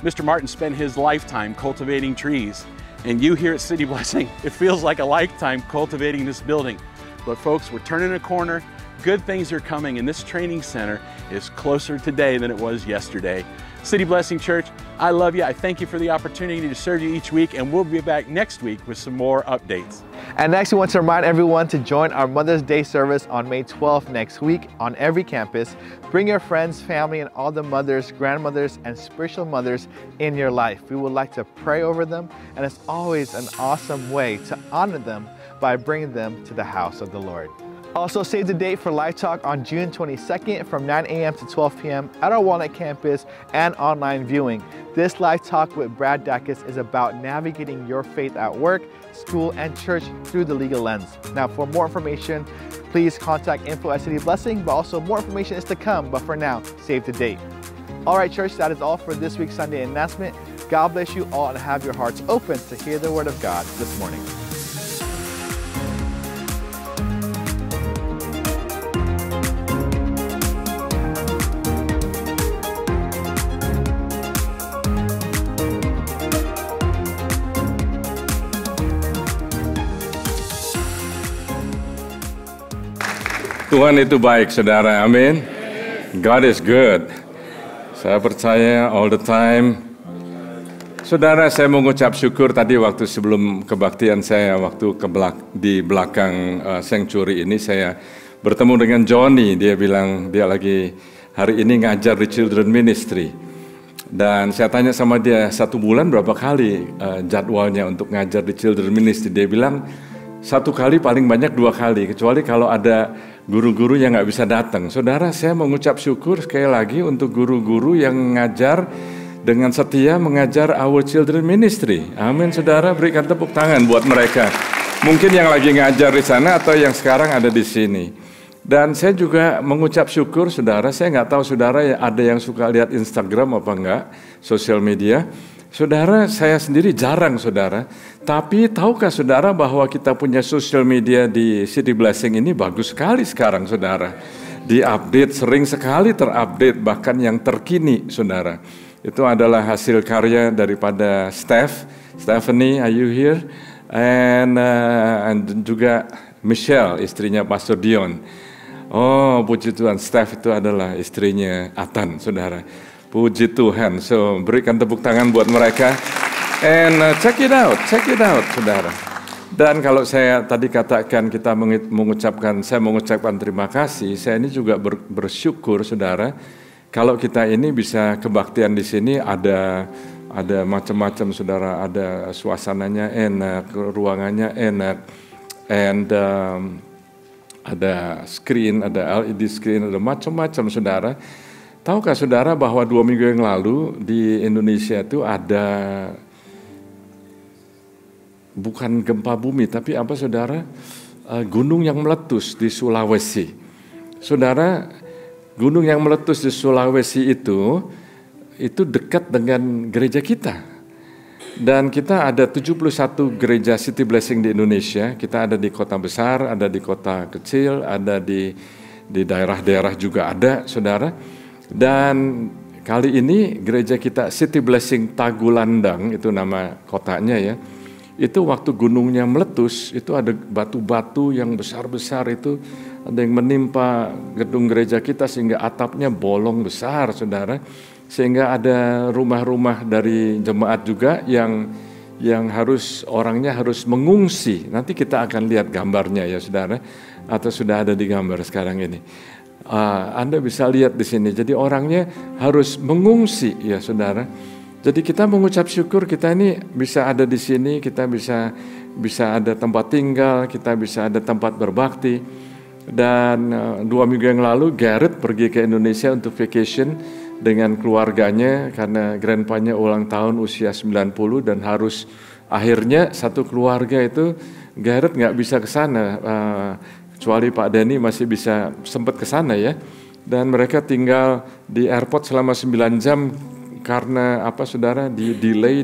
Mr. Martin spent his lifetime cultivating trees, and you here at City Blessing, it feels like a lifetime cultivating this building. But folks, we're turning a corner. Good things are coming, and this training center is closer today than it was yesterday. City Blessing Church, I love you. I thank you for the opportunity to serve you each week, and we'll be back next week with some more updates. And next, we want to remind everyone to join our Mother's Day service on May 12th next week on every campus. Bring your friends, family, and all the mothers, grandmothers, and spiritual mothers in your life. We would like to pray over them, and it's always an awesome way to honor them by bringing them to the house of the Lord. Also, save the date for Live Talk on June 22nd from 9 a.m. to 12 p.m. at our Walnut campus and online viewing. This Live Talk with Brad Dacus is about navigating your faith at work, school, and church through the legal lens. Now, for more information, please contact info@City Blessing, but also more information is to come. But for now, save the date. All right, church, that is all for this week's Sunday announcement. God bless you all and have your hearts open to hear the word of God this morning. Tuhan itu baik, saudara. Amin. God is good. Saya percaya all the time. Saudara, saya mengucap syukur tadi waktu sebelum kebaktian saya, waktu di belakang sanctuary ini, saya bertemu dengan Johnny. Dia bilang dia lagi hari ini ngajar di Children Ministry. Dan saya tanya sama dia, 1 bulan berapa kali jadwalnya untuk ngajar di Children Ministry. Dia bilang 1 kali, paling banyak 2 kali, kecuali kalau ada guru-guru yang nggak bisa datang. Saudara, saya mengucap syukur sekali lagi untuk guru-guru yang ngajar dengan setia mengajar Our Children Ministry. Amin, saudara, berikan tepuk tangan buat mereka. Mungkin yang lagi ngajar di sana atau yang sekarang ada di sini. Dan saya juga mengucap syukur, saudara, saya nggak tahu saudara ada yang suka lihat Instagram apa enggak, sosial media. Saudara, saya sendiri jarang, saudara. Tapi tahukah saudara bahwa kita punya social media di City Blessing ini bagus sekali sekarang, saudara. Diupdate, sering sekali terupdate, bahkan yang terkini, saudara. Itu adalah hasil karya daripada Stephanie, are you here? And juga Michelle, istrinya Pastor Dion. Oh, puji Tuhan, Steph itu adalah istrinya Atan, saudara. Puji Tuhan. So, berikan tepuk tangan buat mereka. And check it out, saudara. Dan kalau saya tadi katakan saya mengucapkan terima kasih, saya ini juga bersyukur, saudara. Kalau kita ini bisa kebaktian di sini ada macam-macam, saudara. Ada suasananya enak, ruangannya enak, and ada screen, ada LED screen, ada macam-macam, saudara. Tahukah saudara bahwa 2 minggu yang lalu di Indonesia itu ada bukan gempa bumi, tapi apa, saudara? Gunung yang meletus di Sulawesi. Saudara, gunung yang meletus di Sulawesi itu dekat dengan gereja kita. Dan kita ada 71 gereja City Blessing di Indonesia. Kita ada di kota besar, ada di kota kecil, ada di daerah-daerah juga ada, saudara. Dan kali ini gereja kita City Blessing Tagulandang, itu nama kotanya ya. Itu waktu gunungnya meletus, itu ada batu-batu yang besar-besar itu, ada yang menimpa gedung gereja kita sehingga atapnya bolong besar, saudara. Sehingga ada rumah-rumah dari jemaat juga yang orangnya harus mengungsi. Nanti kita akan lihat gambarnya ya, saudara, atau sudah ada di gambar sekarang ini. Anda bisa lihat di sini. Jadi orangnya harus mengungsi ya, saudara. Jadi kita mengucap syukur kita ini bisa ada di sini, kita bisa ada tempat tinggal, kita bisa ada tempat berbakti. Dan 2 minggu yang lalu Garrett pergi ke Indonesia untuk vacation dengan keluarganya karena grandpa-nya ulang tahun usia 90 dan harus akhirnya satu keluarga itu Garrett nggak bisa ke sana. Kecuali Pak Denny masih bisa sempat ke sana ya. Dan mereka tinggal di airport selama 9 jam karena apa, saudara? Di delay.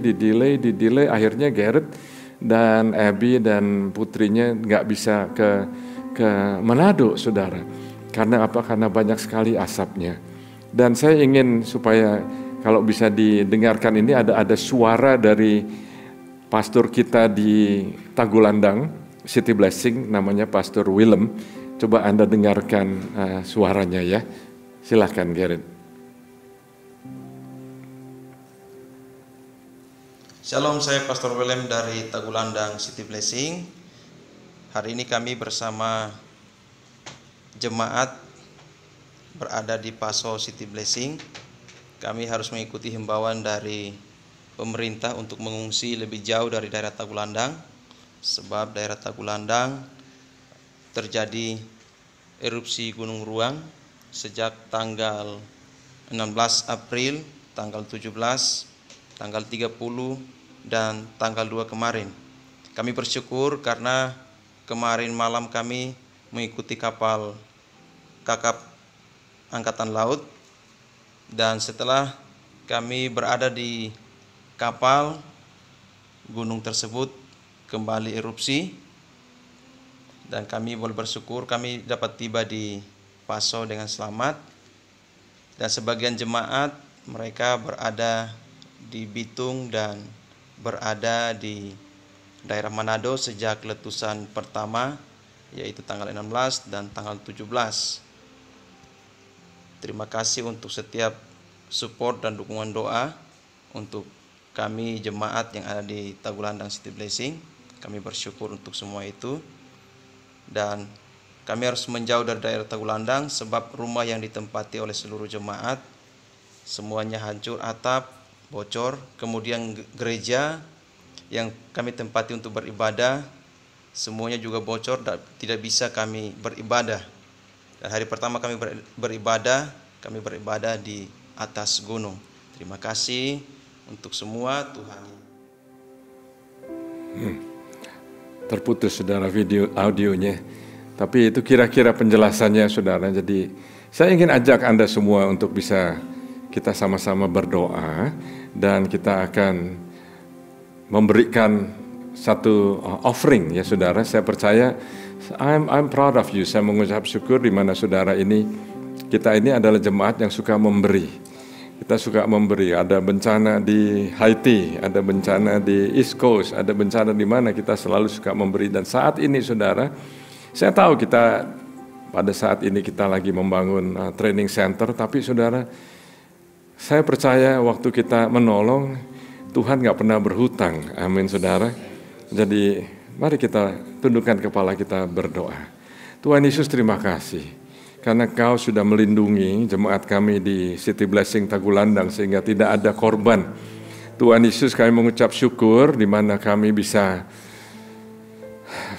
Akhirnya Garrett dan Abby dan putrinya nggak bisa ke Manado, saudara. Karena apa? Karena banyak sekali asapnya. Dan saya ingin supaya kalau bisa didengarkan ini ada suara dari pastor kita di Tagulandang City Blessing, namanya Pastor Willem. Coba Anda dengarkan suaranya ya. Silahkan Gerrit. Shalom, saya Pastor William dari Tagulandang City Blessing. Hari ini kami bersama jemaat berada di Paso City Blessing. Kami harus mengikuti himbauan dari pemerintah untuk mengungsi lebih jauh dari daerah Tagulandang, sebab daerah Tagulandang terjadi erupsi Gunung Ruang sejak tanggal 16 April, tanggal 17, tanggal 30, dan tanggal 2 kemarin. Kami bersyukur karena kemarin malam kami mengikuti kapal kakap Angkatan Laut, dan setelah kami berada di kapal, gunung tersebut kembali erupsi, dan kami boleh bersyukur kami dapat tiba di Paso dengan selamat. Dan sebagian jemaat mereka berada di Bitung dan berada di daerah Manado sejak letusan pertama, yaitu tanggal 16 dan tanggal 17. Terima kasih untuk setiap support dan dukungan doa untuk kami jemaat yang ada di Tagulandang City Blessing. Kami bersyukur untuk semua itu. Dan kami harus menjauh dari daerah Tagulandang sebab rumah yang ditempati oleh seluruh jemaat semuanya hancur, atap bocor. Kemudian gereja yang kami tempati untuk beribadah semuanya juga bocor dan tidak bisa kami beribadah. Dan hari pertama kami beribadah di atas gunung. Terima kasih untuk semua, Tuhan. Terputus saudara audionya. Tapi itu kira-kira penjelasannya saudara. Jadi saya ingin ajak Anda semua untuk bisa kita sama-sama berdoa. Dan kita akan memberikan satu offering ya saudara. Saya percaya I'm proud of you. Saya mengucap syukur di mana saudara ini, kita ini adalah jemaat yang suka memberi. Kita suka memberi. Ada bencana di Haiti, ada bencana di East Coast, ada bencana di mana kita selalu suka memberi. Dan saat ini saudara, saya tahu kita pada saat ini kita lagi membangun training center, tapi saudara, saya percaya waktu kita menolong, Tuhan gak pernah berhutang. Amin saudara. Jadi mari kita tundukkan kepala kita berdoa. Tuhan Yesus, terima kasih karena Kau sudah melindungi jemaat kami di City Blessing Tagulandang sehingga tidak ada korban. Tuhan Yesus, kami mengucap syukur di mana kami bisa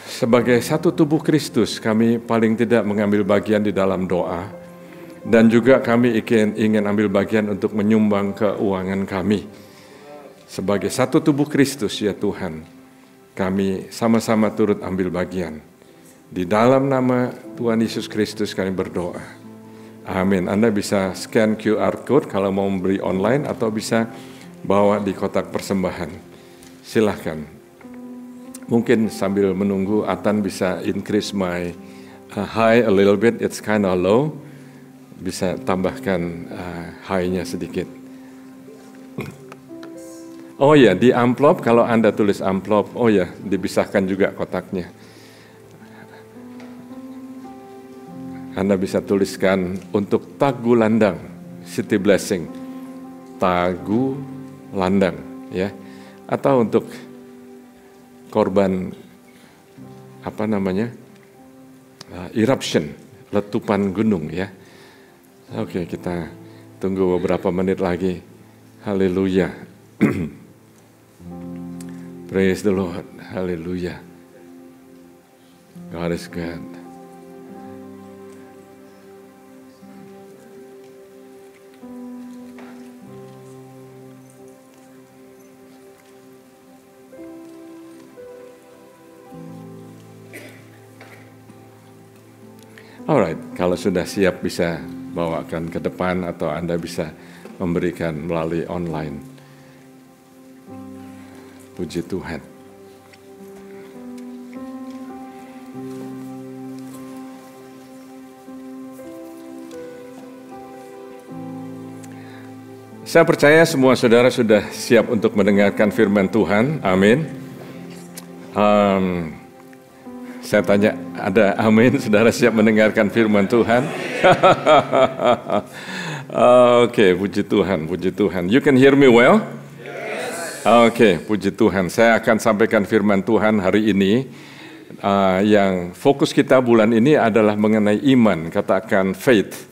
sebagai satu tubuh Kristus, kami paling tidak mengambil bagian di dalam doa, dan juga kami ingin ambil bagian untuk menyumbang keuangan kami sebagai satu tubuh Kristus ya Tuhan. Kami sama-sama turut ambil bagian. Di dalam nama Tuhan Yesus Kristus kami berdoa. Amin. Anda bisa scan QR code kalau mau memberi online atau bisa bawa di kotak persembahan. Silahkan. Mungkin sambil menunggu Atan bisa increase my high a little bit. It's kind of low. Bisa tambahkan high-nya sedikit. Oh ya, di amplop kalau Anda tulis amplop, oh ya, dipisahkan juga kotaknya. Anda bisa tuliskan untuk Tagulandang City Blessing, Tagulandang, ya, atau untuk korban eruption, letupan gunung, ya. Oke, kita tunggu beberapa menit lagi. Haleluya. Praise the Lord. Hallelujah. God is good. Alright, kalau sudah siap bisa bawakan ke depan atau Anda bisa memberikan melalui online. Puji Tuhan. Saya percaya semua saudara sudah siap untuk mendengarkan firman Tuhan. Amin. Saya tanya, Ada amin, saudara siap mendengarkan firman Tuhan? Oke, puji Tuhan, puji Tuhan. You can hear me well? Oke, puji Tuhan. Saya akan sampaikan firman Tuhan hari ini. Yang fokus kita bulan ini adalah mengenai iman. Katakan faith.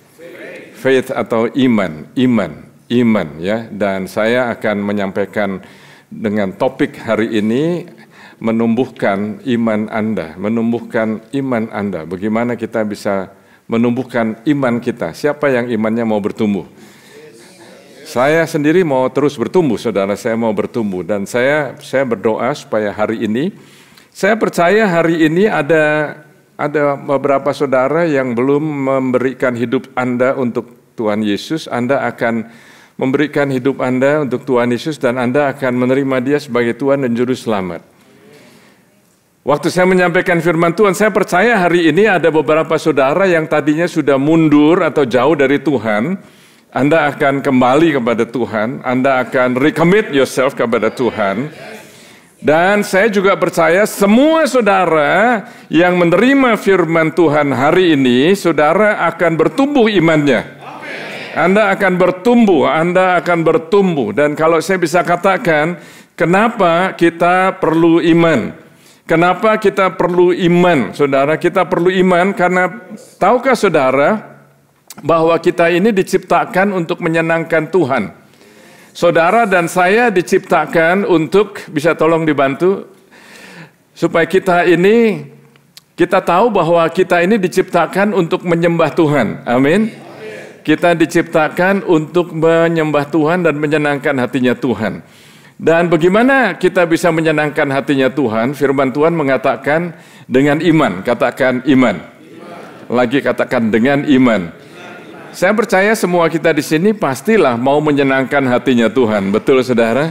Faith atau iman. Iman ya. Dan saya akan menyampaikan dengan topik hari ini, menumbuhkan iman Anda. Menumbuhkan iman Anda. Bagaimana kita bisa menumbuhkan iman kita. Siapa yang imannya mau bertumbuh? Saya sendiri mau terus bertumbuh, saudara. Saya mau bertumbuh dan saya berdoa supaya hari ini, saya percaya hari ini ada beberapa saudara yang belum memberikan hidup Anda untuk Tuhan Yesus. Anda akan memberikan hidup Anda untuk Tuhan Yesus dan Anda akan menerima Dia sebagai Tuhan dan Juru Selamat. Waktu saya menyampaikan firman Tuhan, saya percaya hari ini ada beberapa saudara yang tadinya sudah mundur atau jauh dari Tuhan. Anda akan kembali kepada Tuhan, Anda akan recommit yourself kepada Tuhan. Dan saya juga percaya semua saudara yang menerima firman Tuhan hari ini, saudara akan bertumbuh imannya. Anda akan bertumbuh. Dan kalau saya bisa katakan, kenapa kita perlu iman? Kenapa kita perlu iman, saudara? Kita perlu iman karena tahukah saudara bahwa kita ini diciptakan untuk menyenangkan Tuhan. Saudara dan saya diciptakan untuk, bisa tolong dibantu, supaya kita tahu bahwa kita ini diciptakan untuk menyembah Tuhan. Amin. Kita diciptakan untuk menyembah Tuhan dan menyenangkan hatinya Tuhan. Dan bagaimana kita bisa menyenangkan hatinya Tuhan? Firman Tuhan mengatakan dengan iman. Katakan iman. Lagi katakan dengan iman. Saya percaya semua kita di sini pastilah mau menyenangkan hatinya Tuhan. Betul saudara?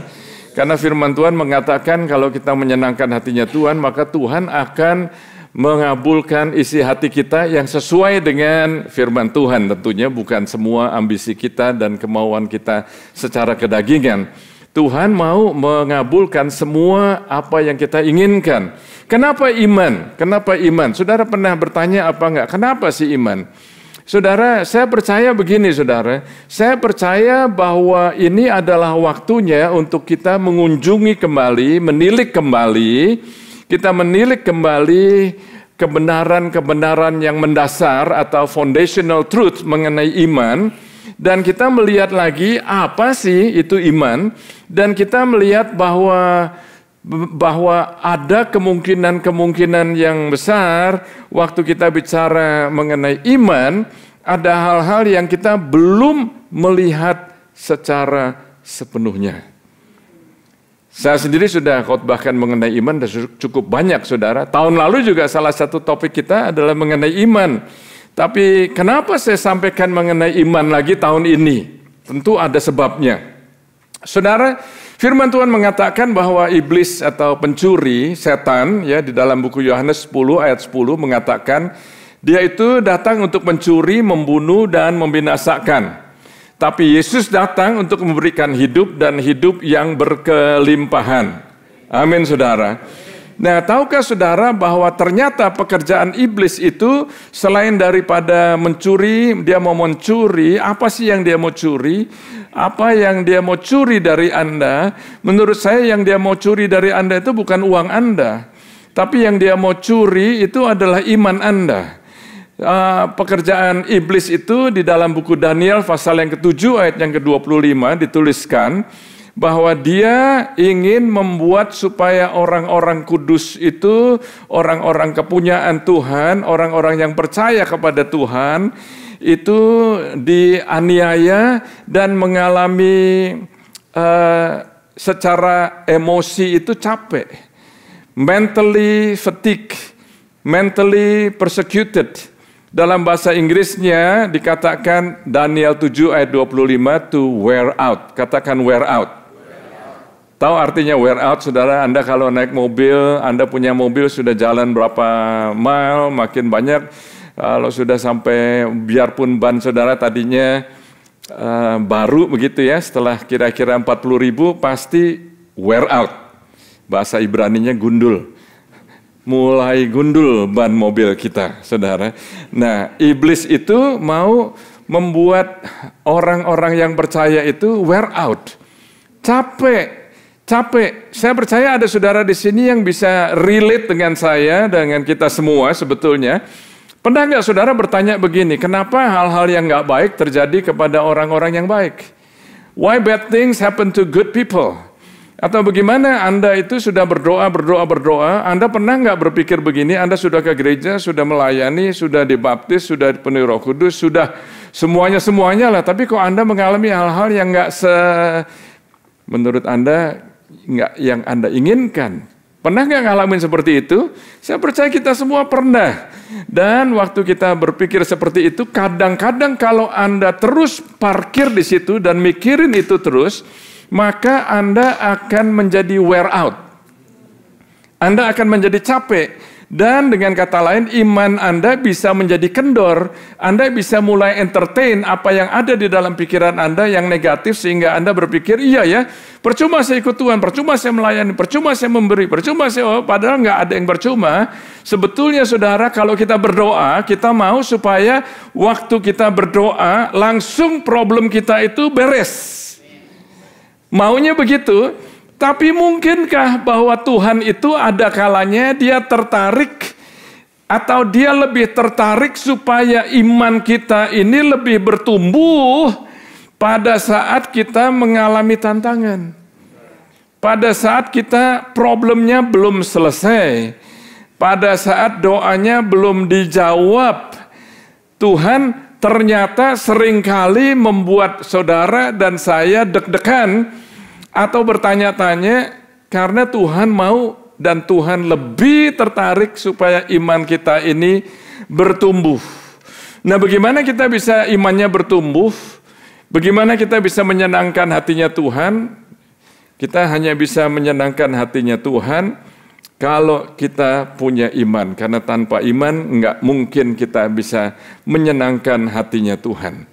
Karena firman Tuhan mengatakan kalau kita menyenangkan hatinya Tuhan, maka Tuhan akan mengabulkan isi hati kita yang sesuai dengan firman Tuhan. Tentunya bukan semua ambisi kita dan kemauan kita secara kedagingan. Tuhan mau mengabulkan semua apa yang kita inginkan. Kenapa iman? Kenapa iman? Saudara pernah bertanya apa enggak? Kenapa sih iman? Saudara, saya percaya begini saudara. Saya percaya bahwa ini adalah waktunya untuk kita mengunjungi kembali, menilik kembali. Kita menilik kembali kebenaran-kebenaran yang mendasar atau foundational truth mengenai iman. Dan kita melihat lagi apa sih itu iman, dan kita melihat bahwa ada kemungkinan-kemungkinan yang besar waktu kita bicara mengenai iman, ada hal-hal yang kita belum melihat secara sepenuhnya. Saya sendiri sudah khotbahkan mengenai iman dan cukup banyak saudara. Tahun lalu juga salah satu topik kita adalah mengenai iman. Tapi kenapa saya sampaikan mengenai iman lagi tahun ini? Tentu ada sebabnya. Saudara, firman Tuhan mengatakan bahwa iblis atau pencuri, setan, ya di dalam buku Yohanes 10 ayat 10 mengatakan, dia itu datang untuk mencuri, membunuh, dan membinasakan. Tapi Yesus datang untuk memberikan hidup dan hidup yang berkelimpahan. Amin, saudara. Nah, tahukah saudara bahwa ternyata pekerjaan iblis itu selain daripada mencuri, dia mau mencuri, apa sih yang dia mau curi? Apa yang dia mau curi dari Anda? Menurut saya yang dia mau curi dari Anda itu bukan uang Anda. Tapi yang dia mau curi itu adalah iman Anda. Pekerjaan iblis itu di dalam buku Daniel pasal yang ke-7 ayat yang ke-25 dituliskan, bahwa dia ingin membuat supaya orang-orang kudus itu, orang-orang kepunyaan Tuhan, orang-orang yang percaya kepada Tuhan, itu dianiaya dan mengalami secara emosi itu capek, mentally fatigue, mentally persecuted. Dalam bahasa Inggrisnya dikatakan Daniel 7 ayat 25 to wear out. Katakan wear out. Tahu artinya wear out, saudara? Anda kalau naik mobil, Anda punya mobil sudah jalan berapa mile, makin banyak. Kalau sudah sampai, biarpun ban saudara tadinya baru begitu ya, setelah kira-kira 40.000 pasti wear out. Bahasa Ibraninya gundul. mulai gundul ban mobil kita, saudara. Nah, iblis itu mau membuat orang-orang yang percaya itu wear out, capek. Saya percaya ada saudara di sini yang bisa relate dengan saya, dengan kita semua sebetulnya. Pernah nggak saudara bertanya begini, kenapa hal-hal yang nggak baik terjadi kepada orang-orang yang baik? Why bad things happen to good people? Atau bagaimana Anda itu sudah berdoa, Anda pernah nggak berpikir begini, Anda sudah ke gereja, sudah melayani, sudah dibaptis, sudah dipenuhi Roh Kudus, sudah semuanya lah, tapi kok Anda mengalami hal-hal yang nggak menurut Anda nggak yang Anda inginkan? Pernah nggak ngalamin seperti itu? Saya percaya kita semua pernah. Dan waktu kita berpikir seperti itu, kadang-kadang kalau Anda terus parkir di situ dan mikirin itu terus, maka Anda akan menjadi wear out. Anda akan menjadi capek. Dan dengan kata lain, iman Anda bisa menjadi kendor. Anda bisa mulai entertain apa yang ada di dalam pikiran Anda yang negatif, sehingga Anda berpikir, iya ya, percuma saya ikut Tuhan, percuma saya melayani, percuma saya memberi, percuma saya, padahal nggak ada yang percuma. Sebetulnya saudara, kalau kita berdoa, kita mau supaya waktu kita berdoa, langsung problem kita itu beres. Maunya begitu. Tapi mungkinkah bahwa Tuhan itu ada kalanya dia tertarik atau dia lebih tertarik supaya iman kita ini lebih bertumbuh pada saat kita mengalami tantangan. Pada saat kita problemnya belum selesai. Pada saat doanya belum dijawab. Tuhan ternyata seringkali membuat saudara dan saya deg-degan atau bertanya-tanya karena Tuhan mau dan Tuhan lebih tertarik supaya iman kita ini bertumbuh. Nah, bagaimana kita bisa imannya bertumbuh? Bagaimana kita bisa menyenangkan hatinya Tuhan? Kita hanya bisa menyenangkan hatinya Tuhan kalau kita punya iman. Karena tanpa iman nggak mungkin kita bisa menyenangkan hatinya Tuhan.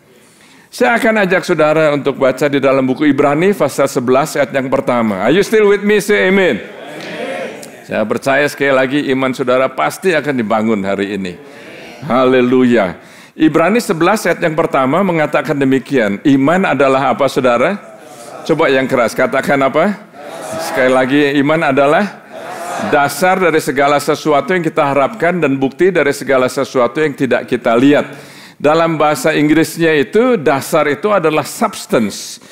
Saya akan ajak saudara untuk baca di dalam buku Ibrani pasal 11 ayat yang pertama. Are you still with me? Say amen. Saya percaya sekali lagi iman saudara pasti akan dibangun hari ini. Haleluya. Ibrani 11 ayat yang pertama mengatakan demikian. Iman adalah apa saudara? Coba yang keras katakan apa? Sekali lagi, iman adalah dasar dari segala sesuatu yang kita harapkan dan bukti dari segala sesuatu yang tidak kita lihat. Dalam bahasa Inggrisnya itu, dasar itu adalah substance.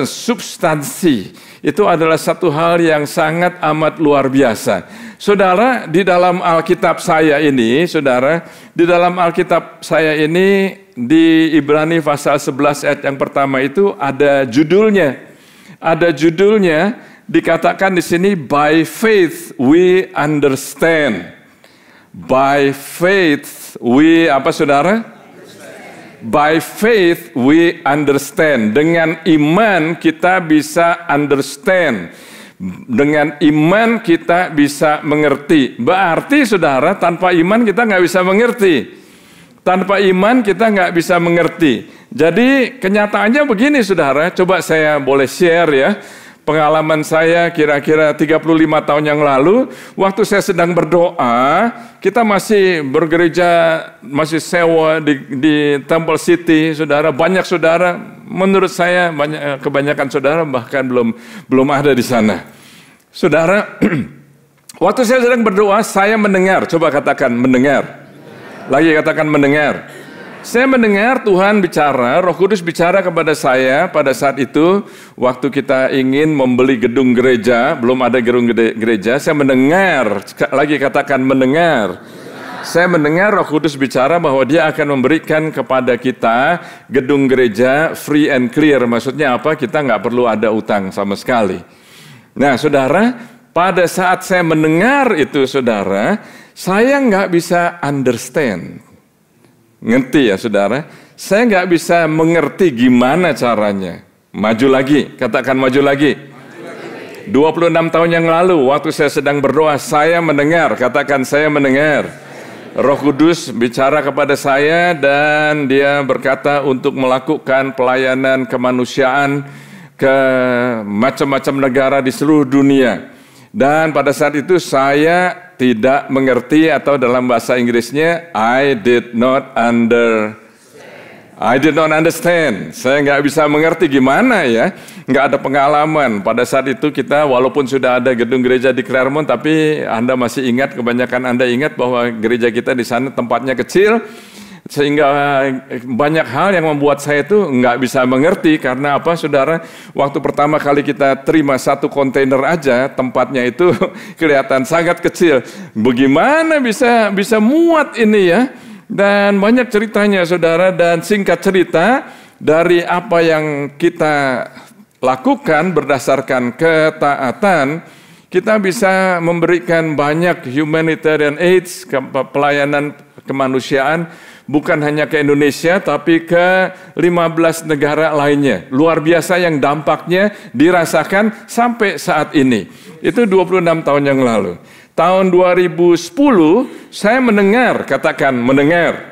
Substansi. Itu adalah satu hal yang sangat amat luar biasa. Saudara, di dalam Alkitab saya ini, di Ibrani pasal 11 ayat yang pertama itu ada judulnya. Ada judulnya, dikatakan di sini, by faith we understand. By faith we, apa saudara? By faith we understand. Dengan iman kita bisa understand. Dengan iman kita bisa mengerti. Berarti saudara, tanpa iman kita nggak bisa mengerti. Tanpa iman kita nggak bisa mengerti. Jadi kenyataannya begini saudara, coba saya boleh share ya. Pengalaman saya kira-kira 35 tahun yang lalu, waktu saya sedang berdoa, kita masih bergereja, masih sewa di Temple City, saudara. Banyak saudara, menurut saya kebanyakan saudara bahkan belum ada di sana. Saudara, waktu saya sedang berdoa, saya mendengar, coba katakan mendengar. Lagi katakan mendengar. Saya mendengar Tuhan bicara, Roh Kudus bicara kepada saya pada saat itu, waktu kita ingin membeli gedung gereja, belum ada gedung gereja, saya mendengar, lagi katakan mendengar. Saya mendengar Roh Kudus bicara bahwa Dia akan memberikan kepada kita gedung gereja free and clear. Maksudnya apa? Kita nggak perlu ada utang sama sekali. Nah saudara, pada saat saya mendengar itu saudara, saya nggak bisa understand. Ngerti ya saudara? Saya nggak bisa mengerti gimana caranya. Maju lagi, katakan maju lagi. 26 tahun yang lalu, waktu saya sedang berdoa, saya mendengar, katakan saya mendengar. Roh Kudus bicara kepada saya dan Dia berkata untuk melakukan pelayanan kemanusiaan ke macam-macam negara di seluruh dunia. Dan pada saat itu saya tidak mengerti, atau dalam bahasa Inggrisnya I did not understand. Saya nggak bisa mengerti gimana ya, nggak ada pengalaman. Pada saat itu kita walaupun sudah ada gedung gereja di Claremont, tapi Anda masih ingat, kebanyakan Anda ingat bahwa gereja kita di sana tempatnya kecil, sehingga banyak hal yang membuat saya itu nggak bisa mengerti. Karena apa, saudara? Waktu pertama kali kita terima satu kontainer aja, tempatnya itu kelihatan sangat kecil. Bagaimana bisa muat ini ya? Dan banyak ceritanya, saudara. Dan singkat cerita, dari apa yang kita lakukan berdasarkan ketaatan, kita bisa memberikan banyak humanitarian aids, pelayanan kemanusiaan, bukan hanya ke Indonesia, tapi ke 15 negara lainnya. Luar biasa yang dampaknya dirasakan sampai saat ini. Itu 26 tahun yang lalu. Tahun 2010, saya mendengar, katakan mendengar.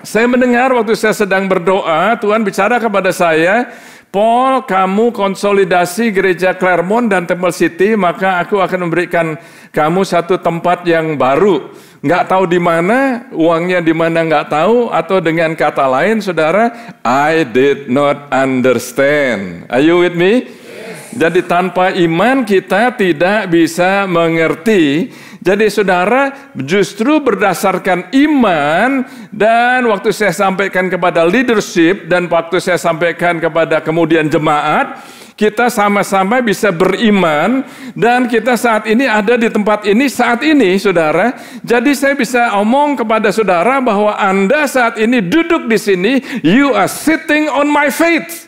Saya mendengar waktu saya sedang berdoa, Tuhan bicara kepada saya, Paul, kamu konsolidasi gereja Claremont dan Temple City, maka aku akan memberikan kamu satu tempat yang baru. Nggak tahu di mana, uangnya di mana nggak tahu, atau dengan kata lain, saudara, I did not understand. Are you with me? Yes. Jadi tanpa iman kita tidak bisa mengerti. Jadi saudara, justru berdasarkan iman, dan waktu saya sampaikan kepada leadership, dan waktu saya sampaikan kepada kemudian jemaat, kita sama-sama bisa beriman, dan kita saat ini ada di tempat ini saat ini, saudara. Jadi saya bisa omong kepada saudara bahwa Anda saat ini duduk di sini, you are sitting on my faith.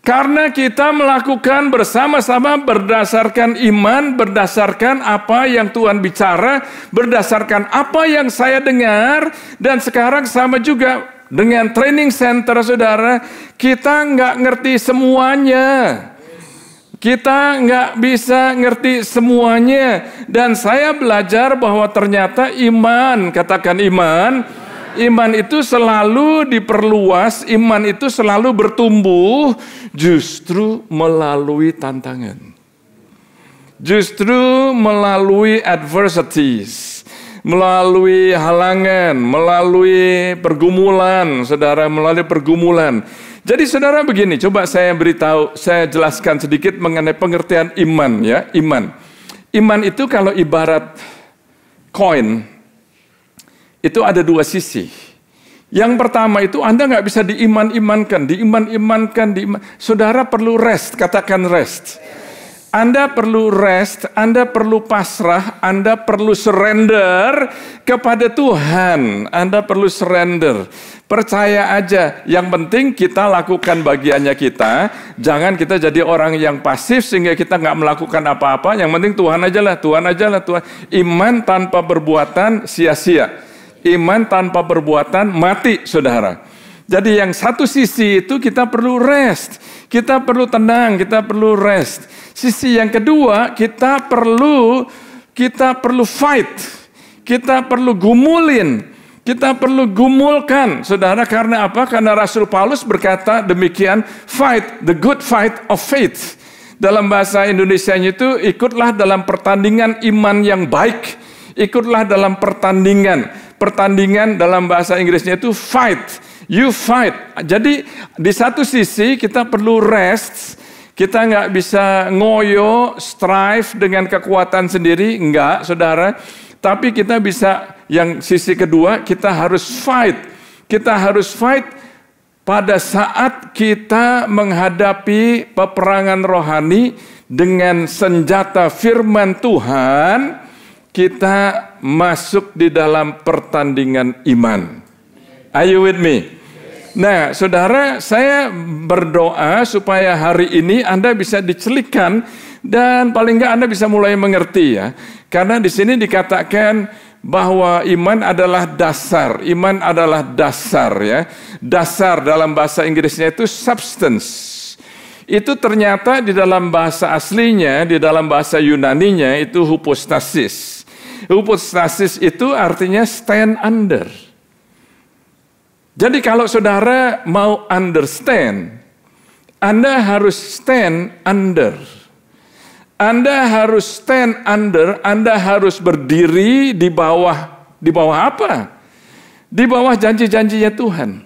Karena kita melakukan bersama-sama berdasarkan iman, berdasarkan apa yang Tuhan bicara, berdasarkan apa yang saya dengar, dan sekarang sama juga dengan training center, saudara, kita nggak ngerti semuanya. Kita nggak bisa ngerti semuanya. Dan saya belajar bahwa ternyata iman, katakan iman, iman itu selalu diperluas, iman itu selalu bertumbuh, justru melalui tantangan. Justru melalui adversities. Melalui halangan, melalui pergumulan, saudara, melalui pergumulan. Jadi saudara begini, coba saya beritahu, saya jelaskan sedikit mengenai pengertian iman ya, iman. Iman itu kalau ibarat koin, itu ada dua sisi. Yang pertama itu Anda nggak bisa diiman-imankan. Saudara perlu rest, katakan rest. Anda perlu rest, Anda perlu pasrah, Anda perlu surrender kepada Tuhan. Anda perlu surrender. Percaya aja, yang penting kita lakukan bagiannya kita. Jangan kita jadi orang yang pasif sehingga kita nggak melakukan apa-apa. Yang penting Tuhan aja lah, Tuhan. Iman tanpa perbuatan sia-sia. Iman tanpa perbuatan mati, saudara. Jadi yang satu sisi itu kita perlu rest. Kita perlu tenang, kita perlu rest. Sisi yang kedua, kita perlu fight. Kita perlu gumulin. Kita perlu gumulkan, saudara. Karena apa? Karena Rasul Paulus berkata demikian, fight the good fight of faith. Dalam bahasa Indonesianya itu, ikutlah dalam pertandingan iman yang baik. Ikutlah dalam pertandingan. Pertandingan dalam bahasa Inggrisnya itu fight. You fight. Jadi di satu sisi kita perlu rest. Kita nggak bisa ngoyo, strive dengan kekuatan sendiri, enggak, saudara. Tapi kita bisa, yang sisi kedua, kita harus fight. Kita harus fight pada saat kita menghadapi peperangan rohani dengan senjata firman Tuhan, kita masuk di dalam pertandingan iman. Are you with me? Nah, saudara, saya berdoa supaya hari ini Anda bisa dicelikkan dan paling enggak Anda bisa mulai mengerti ya. Karena di sini dikatakan bahwa iman adalah dasar. Iman adalah dasar ya. Dasar dalam bahasa Inggrisnya itu substance. Itu ternyata di dalam bahasa aslinya, di dalam bahasa Yunaninya itu hypostasis. Hypostasis itu artinya stand under. Jadi kalau saudara mau understand, Anda harus stand under. Anda harus stand under, Anda harus berdiri di bawah apa? Di bawah janji-janjinya Tuhan.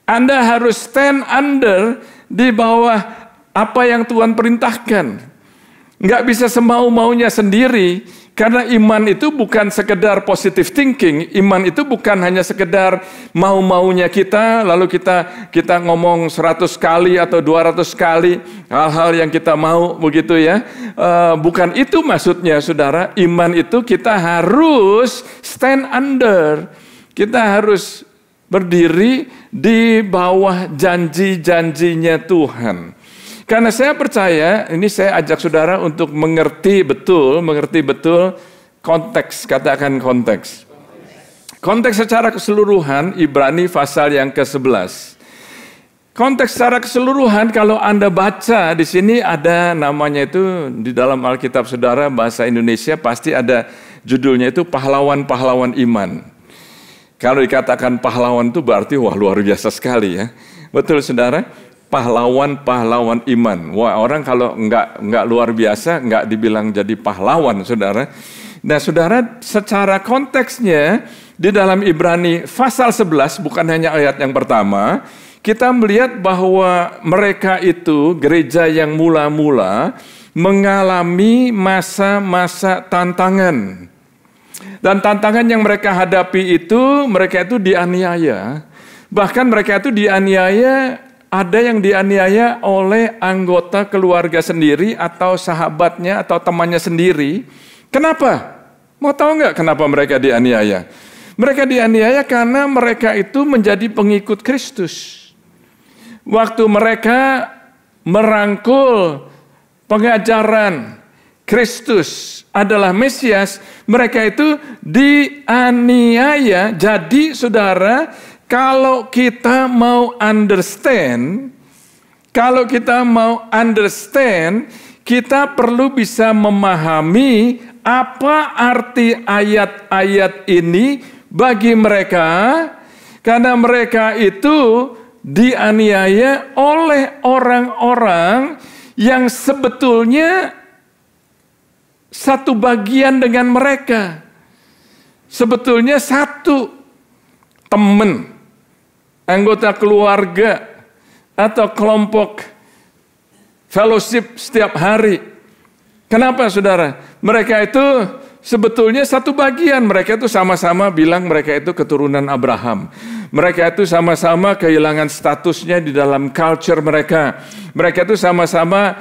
Anda harus stand under di bawah apa yang Tuhan perintahkan. Nggak bisa semau-maunya sendiri, karena iman itu bukan sekedar positive thinking. Iman itu bukan hanya sekedar mau-maunya kita, lalu kita ngomong 100 kali atau 200 kali hal-hal yang kita mau, begitu ya. Bukan itu maksudnya, saudara. Iman itu kita harus stand under. Kita harus berdiri di bawah janji-janjinya Tuhan. Karena saya percaya, ini saya ajak saudara untuk mengerti betul konteks, katakan konteks. Konteks secara keseluruhan, Ibrani pasal yang ke-11. Konteks secara keseluruhan, kalau Anda baca di sini ada namanya itu, di dalam Alkitab saudara, bahasa Indonesia pasti ada judulnya itu pahlawan-pahlawan iman. Kalau dikatakan pahlawan itu berarti wah luar biasa sekali ya. Betul saudara? Pahlawan-pahlawan iman. Wah, orang kalau enggak luar biasa, enggak dibilang jadi pahlawan, saudara. Nah, saudara, secara konteksnya di dalam Ibrani pasal 11, bukan hanya ayat yang pertama, kita melihat bahwa mereka itu, gereja yang mula-mula, mengalami masa-masa tantangan. Dan tantangan yang mereka hadapi itu, mereka itu dianiaya. Bahkan mereka itu dianiaya, ada yang dianiaya oleh anggota keluarga sendiri atau sahabatnya atau temannya sendiri. Kenapa? Mau tahu nggak kenapa mereka dianiaya? Mereka dianiaya karena mereka itu menjadi pengikut Kristus. Waktu mereka merangkul pengajaran Kristus adalah Mesias, mereka itu dianiaya. Jadi saudara, kalau kita mau understand, kita perlu bisa memahami apa arti ayat-ayat ini bagi mereka, karena mereka itu dianiaya oleh orang-orang yang sebetulnya satu bagian dengan mereka. Sebetulnya satu teman, anggota keluarga, atau kelompok fellowship setiap hari. Kenapa saudara? Mereka itu sebetulnya satu bagian. Mereka itu sama-sama bilang mereka itu keturunan Abraham. Mereka itu sama-sama kehilangan statusnya di dalam culture mereka. Mereka itu sama-sama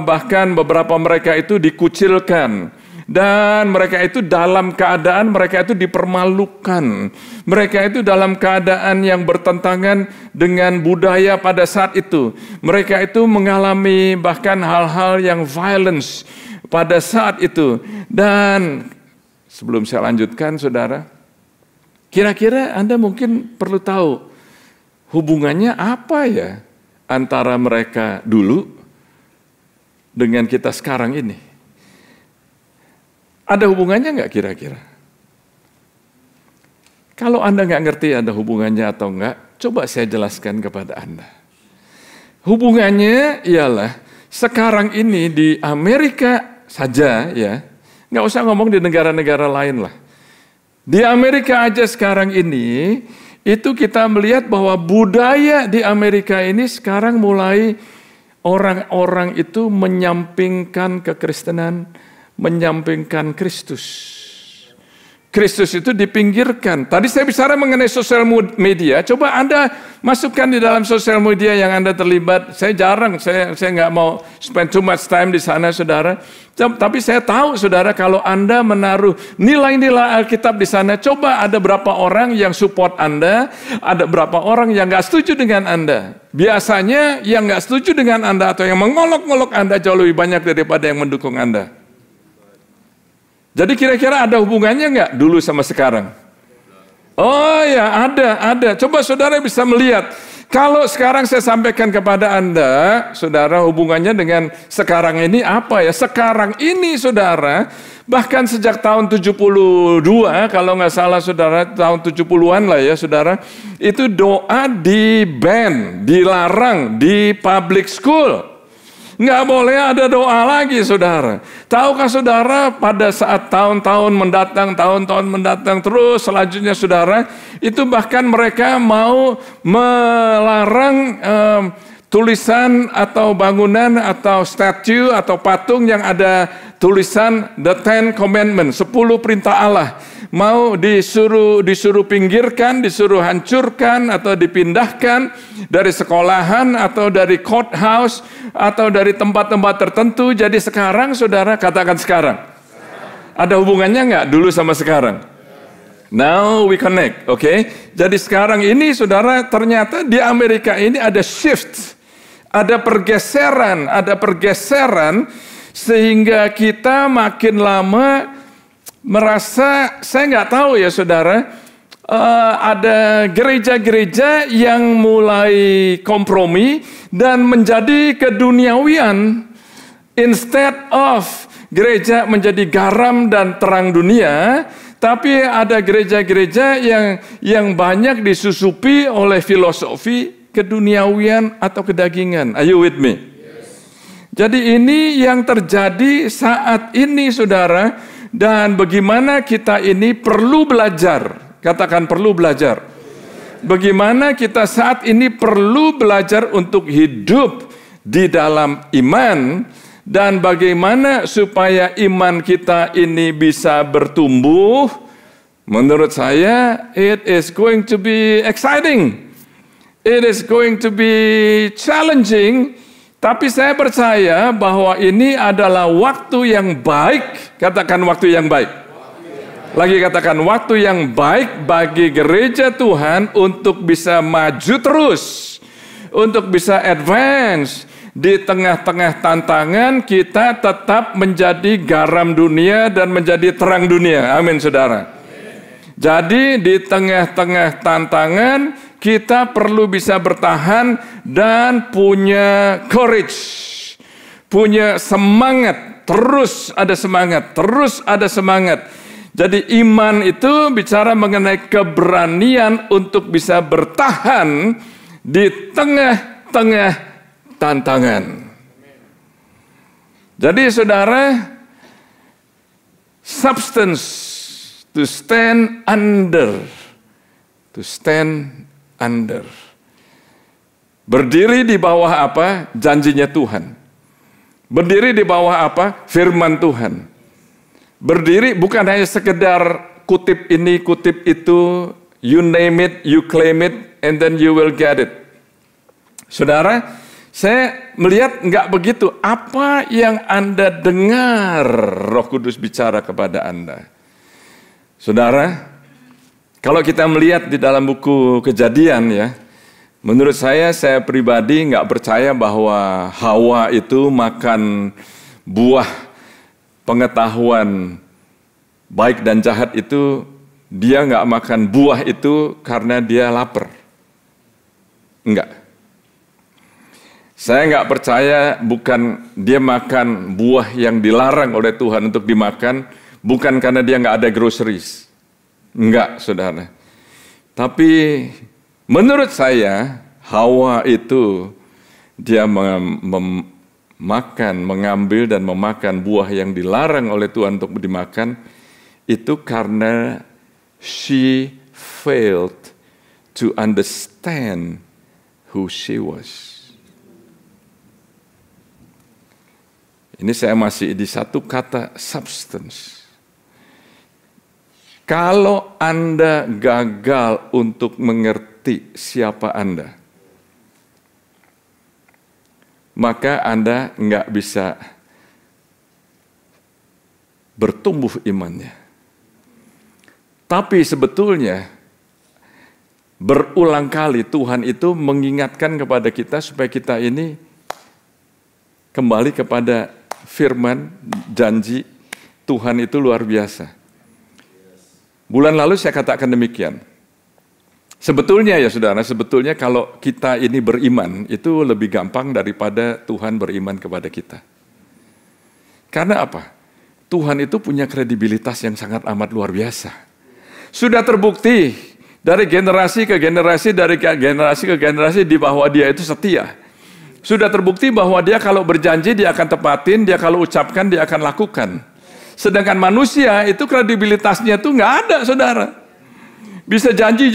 bahkan beberapa mereka itu dikucilkan. Dan mereka itu dalam keadaan mereka itu dipermalukan. Mereka itu dalam keadaan yang bertentangan dengan budaya pada saat itu. Mereka itu mengalami bahkan hal-hal yang violence pada saat itu. Dan sebelum saya lanjutkan saudara, kira-kira Anda mungkin perlu tahu hubungannya apa ya antara mereka dulu dengan kita sekarang ini. Ada hubungannya nggak kira-kira? Kalau Anda nggak ngerti ada hubungannya atau nggak, coba saya jelaskan kepada Anda. Hubungannya ialah sekarang ini di Amerika saja ya, nggak usah ngomong di negara-negara lain lah. Di Amerika aja sekarang ini, itu kita melihat bahwa budaya di Amerika ini sekarang mulai orang-orang itu menyampingkan kekristenan, menyampingkan Kristus. Kristus itu dipinggirkan. Tadi saya bicara mengenai sosial media. Coba Anda masukkan di dalam sosial media yang Anda terlibat. Saya jarang, saya nggak mau spend too much time di sana, saudara. Tapi saya tahu, saudara, kalau Anda menaruh nilai-nilai Alkitab di sana, coba ada berapa orang yang support Anda, ada berapa orang yang nggak setuju dengan Anda. Biasanya yang nggak setuju dengan Anda atau yang mengolok-olok Anda jauh lebih banyak daripada yang mendukung Anda. Jadi kira-kira ada hubungannya nggak dulu sama sekarang? Oh ya, ada. Coba saudara bisa melihat. Kalau sekarang saya sampaikan kepada Anda, saudara, hubungannya dengan sekarang ini apa ya? Sekarang ini saudara, bahkan sejak tahun 72, kalau nggak salah saudara, tahun 70-an lah ya saudara, itu doa di-ban, dilarang di public school. Nggak boleh ada doa lagi, saudara. Tahukah saudara, pada saat tahun-tahun mendatang, terus selanjutnya saudara, itu bahkan mereka mau melarang tulisan atau bangunan atau statue atau patung yang ada tulisan The Ten Commandments, 10 perintah Allah. Mau disuruh pinggirkan, disuruh hancurkan atau dipindahkan dari sekolahan atau dari courthouse atau dari tempat-tempat tertentu. Jadi sekarang saudara, katakan sekarang. Ada hubungannya nggak dulu sama sekarang? Now we connect, oke? Jadi sekarang ini saudara, ternyata di Amerika ini ada shift, ada pergeseran sehingga kita makin lama merasa, saya nggak tahu ya saudara, ada gereja-gereja yang mulai kompromi dan menjadi keduniawian instead of gereja menjadi garam dan terang dunia. Tapi ada gereja-gereja yang banyak disusupi oleh filosofi keduniawian atau kedagingan. Are you with me? Yes. Jadi ini yang terjadi saat ini saudara, dan bagaimana kita ini perlu belajar. Katakan perlu belajar. Bagaimana kita saat ini perlu belajar untuk hidup di dalam iman. Dan bagaimana supaya iman kita ini bisa bertumbuh. Menurut saya, it is going to be exciting. It is going to be challenging. Tapi saya percaya bahwa ini adalah waktu yang baik. Katakan waktu yang baik. Lagi katakan waktu yang baik bagi gereja Tuhan untuk bisa maju terus. Untuk bisa advance. Di tengah-tengah tantangan kita tetap menjadi garam dunia dan menjadi terang dunia. Amin saudara. Jadi di tengah-tengah tantangan kita perlu bisa bertahan dan punya courage, punya semangat, terus ada semangat. Jadi iman itu bicara mengenai keberanian untuk bisa bertahan di tengah-tengah tantangan. Jadi saudara, substance to stand under. Berdiri di bawah apa? Janjinya Tuhan. Berdiri di bawah apa? Firman Tuhan. Berdiri bukan hanya sekedar kutip ini, kutip itu, you name it, you claim it, and then you will get it. Saudara, saya melihat nggak begitu. Apa yang Anda dengar Roh Kudus bicara kepada Anda? Saudara, kalau kita melihat di dalam buku Kejadian ya, menurut saya pribadi nggak percaya bahwa Hawa itu makan buah pengetahuan baik dan jahat itu, dia nggak makan buah itu karena dia lapar. Enggak. Saya nggak percaya bukan dia makan buah yang dilarang oleh Tuhan untuk dimakan, bukan karena dia nggak ada groceries. Enggak, saudara. Tapi menurut saya, Hawa itu dia mengambil dan memakan buah yang dilarang oleh Tuhan untuk dimakan, itu karena she failed to understand who she was. Ini saya masih di satu kata, substance. Kalau Anda gagal untuk mengerti siapa Anda, maka Anda nggak bisa bertumbuh imannya. Tapi sebetulnya berulang kali Tuhan itu mengingatkan kepada kita supaya kita ini kembali kepada firman, janji Tuhan itu luar biasa. Bulan lalu saya katakan demikian. Sebetulnya ya saudara, sebetulnya kalau kita ini beriman, itu lebih gampang daripada Tuhan beriman kepada kita. Karena apa? Tuhan itu punya kredibilitas yang sangat amat luar biasa. Sudah terbukti dari generasi ke generasi, di bahwa Dia itu setia. Sudah terbukti bahwa dia kalau berjanji dia akan tepatin, dia kalau ucapkan dia akan lakukan. Sedangkan manusia itu kredibilitasnya tuh nggak ada, saudara. Bisa janji,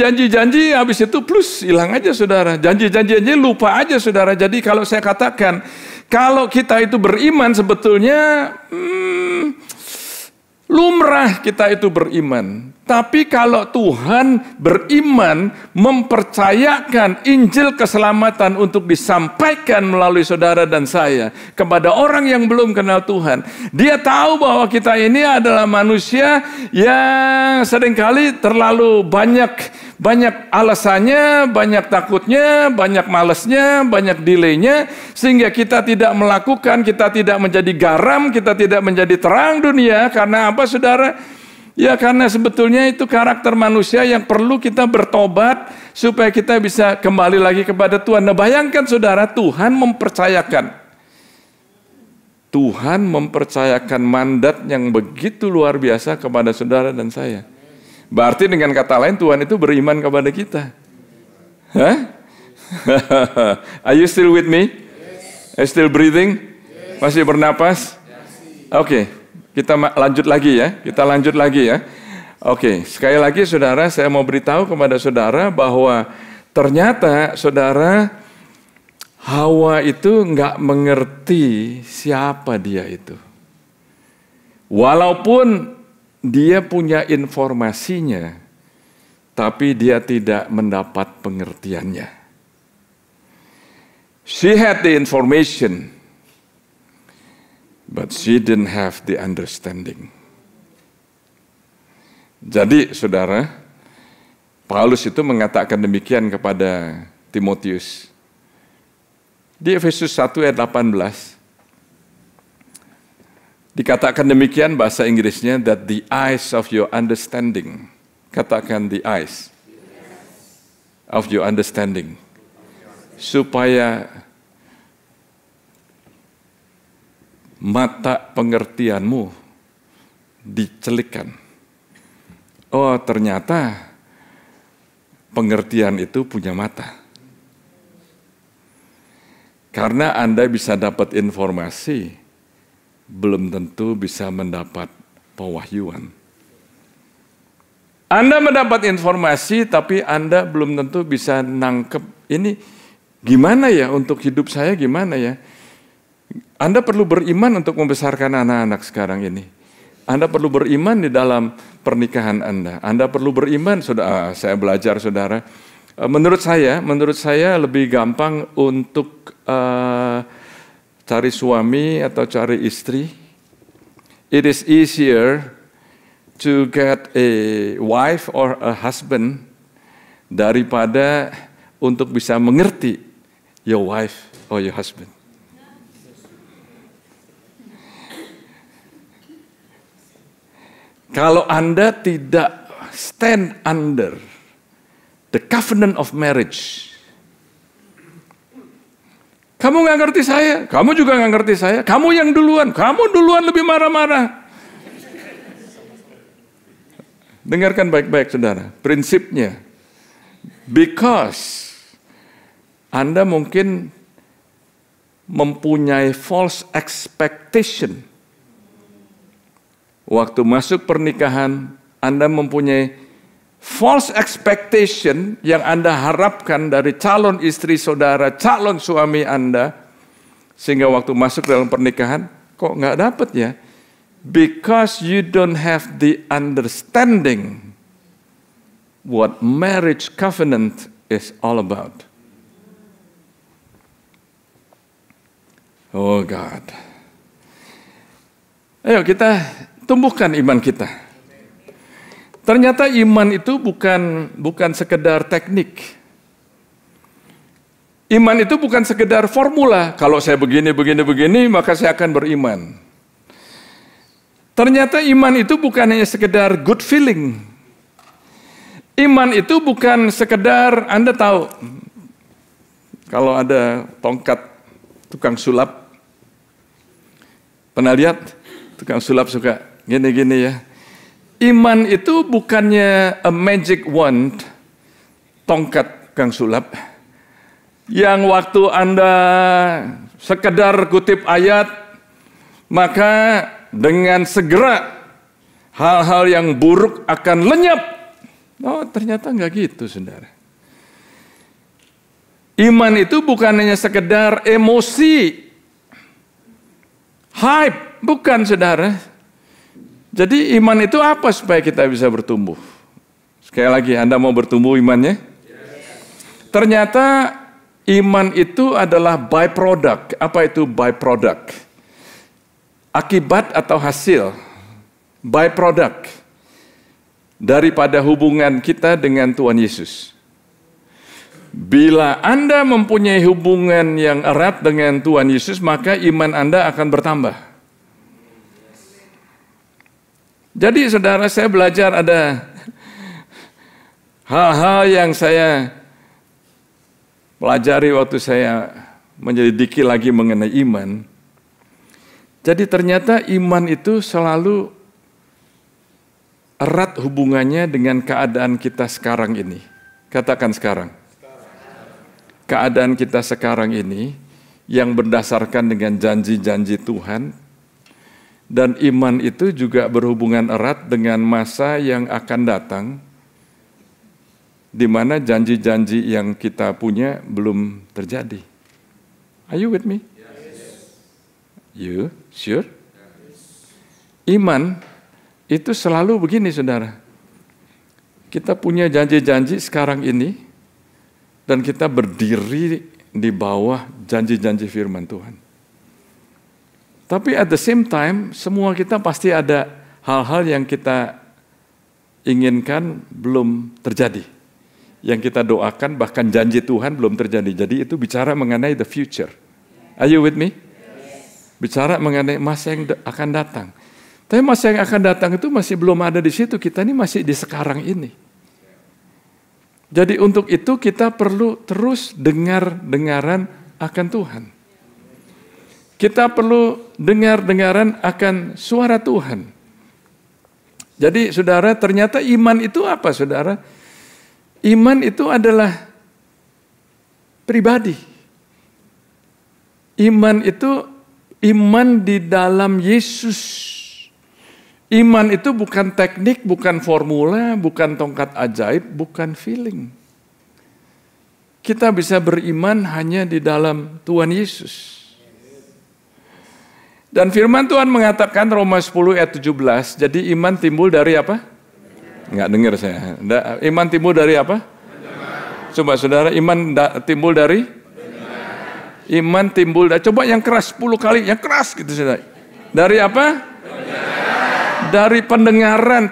habis itu plus hilang aja, saudara. Janji lupa aja, saudara. Jadi kalau saya katakan, kalau kita itu beriman sebetulnya lumrah kita itu beriman. Tapi kalau Tuhan beriman mempercayakan Injil keselamatan untuk disampaikan melalui saudara dan saya kepada orang yang belum kenal Tuhan. Dia tahu bahwa kita ini adalah manusia yang seringkali terlalu banyak alasannya, banyak takutnya, banyak malesnya, banyak delaynya, sehingga kita tidak melakukan, kita tidak menjadi garam, kita tidak menjadi terang dunia. Karena apa, saudara? Ya karena sebetulnya itu karakter manusia yang perlu kita bertobat supaya kita bisa kembali lagi kepada Tuhan. Nah bayangkan saudara, Tuhan mempercayakan mandat yang begitu luar biasa kepada saudara dan saya. Berarti dengan kata lain Tuhan itu beriman kepada kita. Hah? Are you still with me? Are you still breathing? Masih bernapas? Oke. Kita lanjut lagi ya. Oke, sekali lagi saudara, saya mau beritahu kepada saudara bahwa ternyata saudara, Hawa itu nggak mengerti siapa dia itu. Walaupun dia punya informasinya, tapi dia tidak mendapat pengertiannya. She had the information, but she didn't have the understanding. Jadi saudara, Paulus itu mengatakan demikian kepada Timotius. Di Efesus 1 ayat 18. Dikatakan demikian bahasa Inggrisnya, that the eyes of your understanding. Katakan the eyes of your understanding. Supaya mata pengertianmu dicelikkan. Oh, ternyata pengertian itu punya mata. Karena Anda bisa dapat informasi, belum tentu bisa mendapat pewahyuan. Anda mendapat informasi, tapi Anda belum tentu bisa nangkep ini gimana ya untuk hidup saya, gimana ya. Anda perlu beriman untuk membesarkan anak-anak sekarang ini. Anda perlu beriman di dalam pernikahan Anda. Anda perlu beriman, saya belajar saudara. Menurut saya lebih gampang untuk cari suami atau cari istri. It is easier to get a wife or a husband daripada untuk bisa mengerti your wife or your husband. Kalau Anda tidak stand under the covenant of marriage, kamu nggak ngerti saya, kamu juga nggak ngerti saya, kamu yang duluan, kamu duluan lebih marah-marah. Dengarkan baik-baik saudara, prinsipnya, because Anda mungkin mempunyai false expectation. Waktu masuk pernikahan, Anda mempunyai false expectation yang Anda harapkan dari calon istri saudara, calon suami Anda, sehingga waktu masuk dalam pernikahan, kok nggak dapat ya? Because you don't have the understanding what marriage covenant is all about. Oh God. Ayo kita tumbuhkan iman kita. Ternyata iman itu bukan sekedar teknik. Iman itu bukan sekedar formula. Kalau saya begini, maka saya akan beriman. Ternyata iman itu bukan hanya sekedar good feeling. Iman itu bukan sekedar, Anda tahu, kalau ada tongkat tukang sulap, pernah lihat tukang sulap suka gini-gini ya. Iman itu bukannya a magic wand, tongkat tukang sulap. yang waktu Anda sekedar kutip ayat, maka dengan segera hal-hal yang buruk akan lenyap. Oh, ternyata enggak gitu, saudara. Iman itu bukan hanya sekedar emosi, hype, bukan, saudara. Jadi iman itu apa supaya kita bisa bertumbuh? Sekali lagi, Anda mau bertumbuh imannya? Ternyata iman itu adalah byproduct. Apa itu byproduct? Akibat atau hasil. Byproduct daripada hubungan kita dengan Tuhan Yesus. Bila Anda mempunyai hubungan yang erat dengan Tuhan Yesus, maka iman Anda akan bertambah. Jadi saudara, saya belajar ada hal-hal yang saya pelajari waktu saya menyelidiki lagi mengenai iman. Jadi ternyata iman itu selalu erat hubungannya dengan keadaan kita sekarang ini. Katakan sekarang. Keadaan kita sekarang ini yang berdasarkan dengan janji-janji Tuhan. Dan iman itu juga berhubungan erat dengan masa yang akan datang, di mana janji-janji yang kita punya belum terjadi. Are you with me? Yes. You sure? Yes. Iman itu selalu begini, saudara. Kita punya janji-janji sekarang ini, dan kita berdiri di bawah janji-janji firman Tuhan. Tapi at the same time, semua kita pasti ada hal-hal yang kita inginkan belum terjadi. Yang kita doakan, bahkan janji Tuhan belum terjadi. Jadi itu bicara mengenai the future. Are you with me? Bicara mengenai masa yang akan datang. Tapi masa yang akan datang itu masih belum ada di situ. Kita ini masih di sekarang ini. Jadi untuk itu kita perlu terus dengar-dengaran akan Tuhan. Kita perlu dengar-dengaran akan suara Tuhan. Jadi saudara, ternyata iman itu apa, saudara? Iman itu adalah pribadi. Iman itu iman di dalam Yesus. Iman itu bukan teknik, bukan formula, bukan tongkat ajaib, bukan feeling. Kita bisa beriman hanya di dalam Tuhan Yesus. Dan firman Tuhan mengatakan Roma 10 ayat 17, jadi iman timbul dari apa? Enggak dengar saya. Iman timbul dari apa? Coba saudara, iman timbul dari? Iman timbul dari, coba yang keras 10 kali, yang keras gitu saudara. Dari apa? Dari pendengaran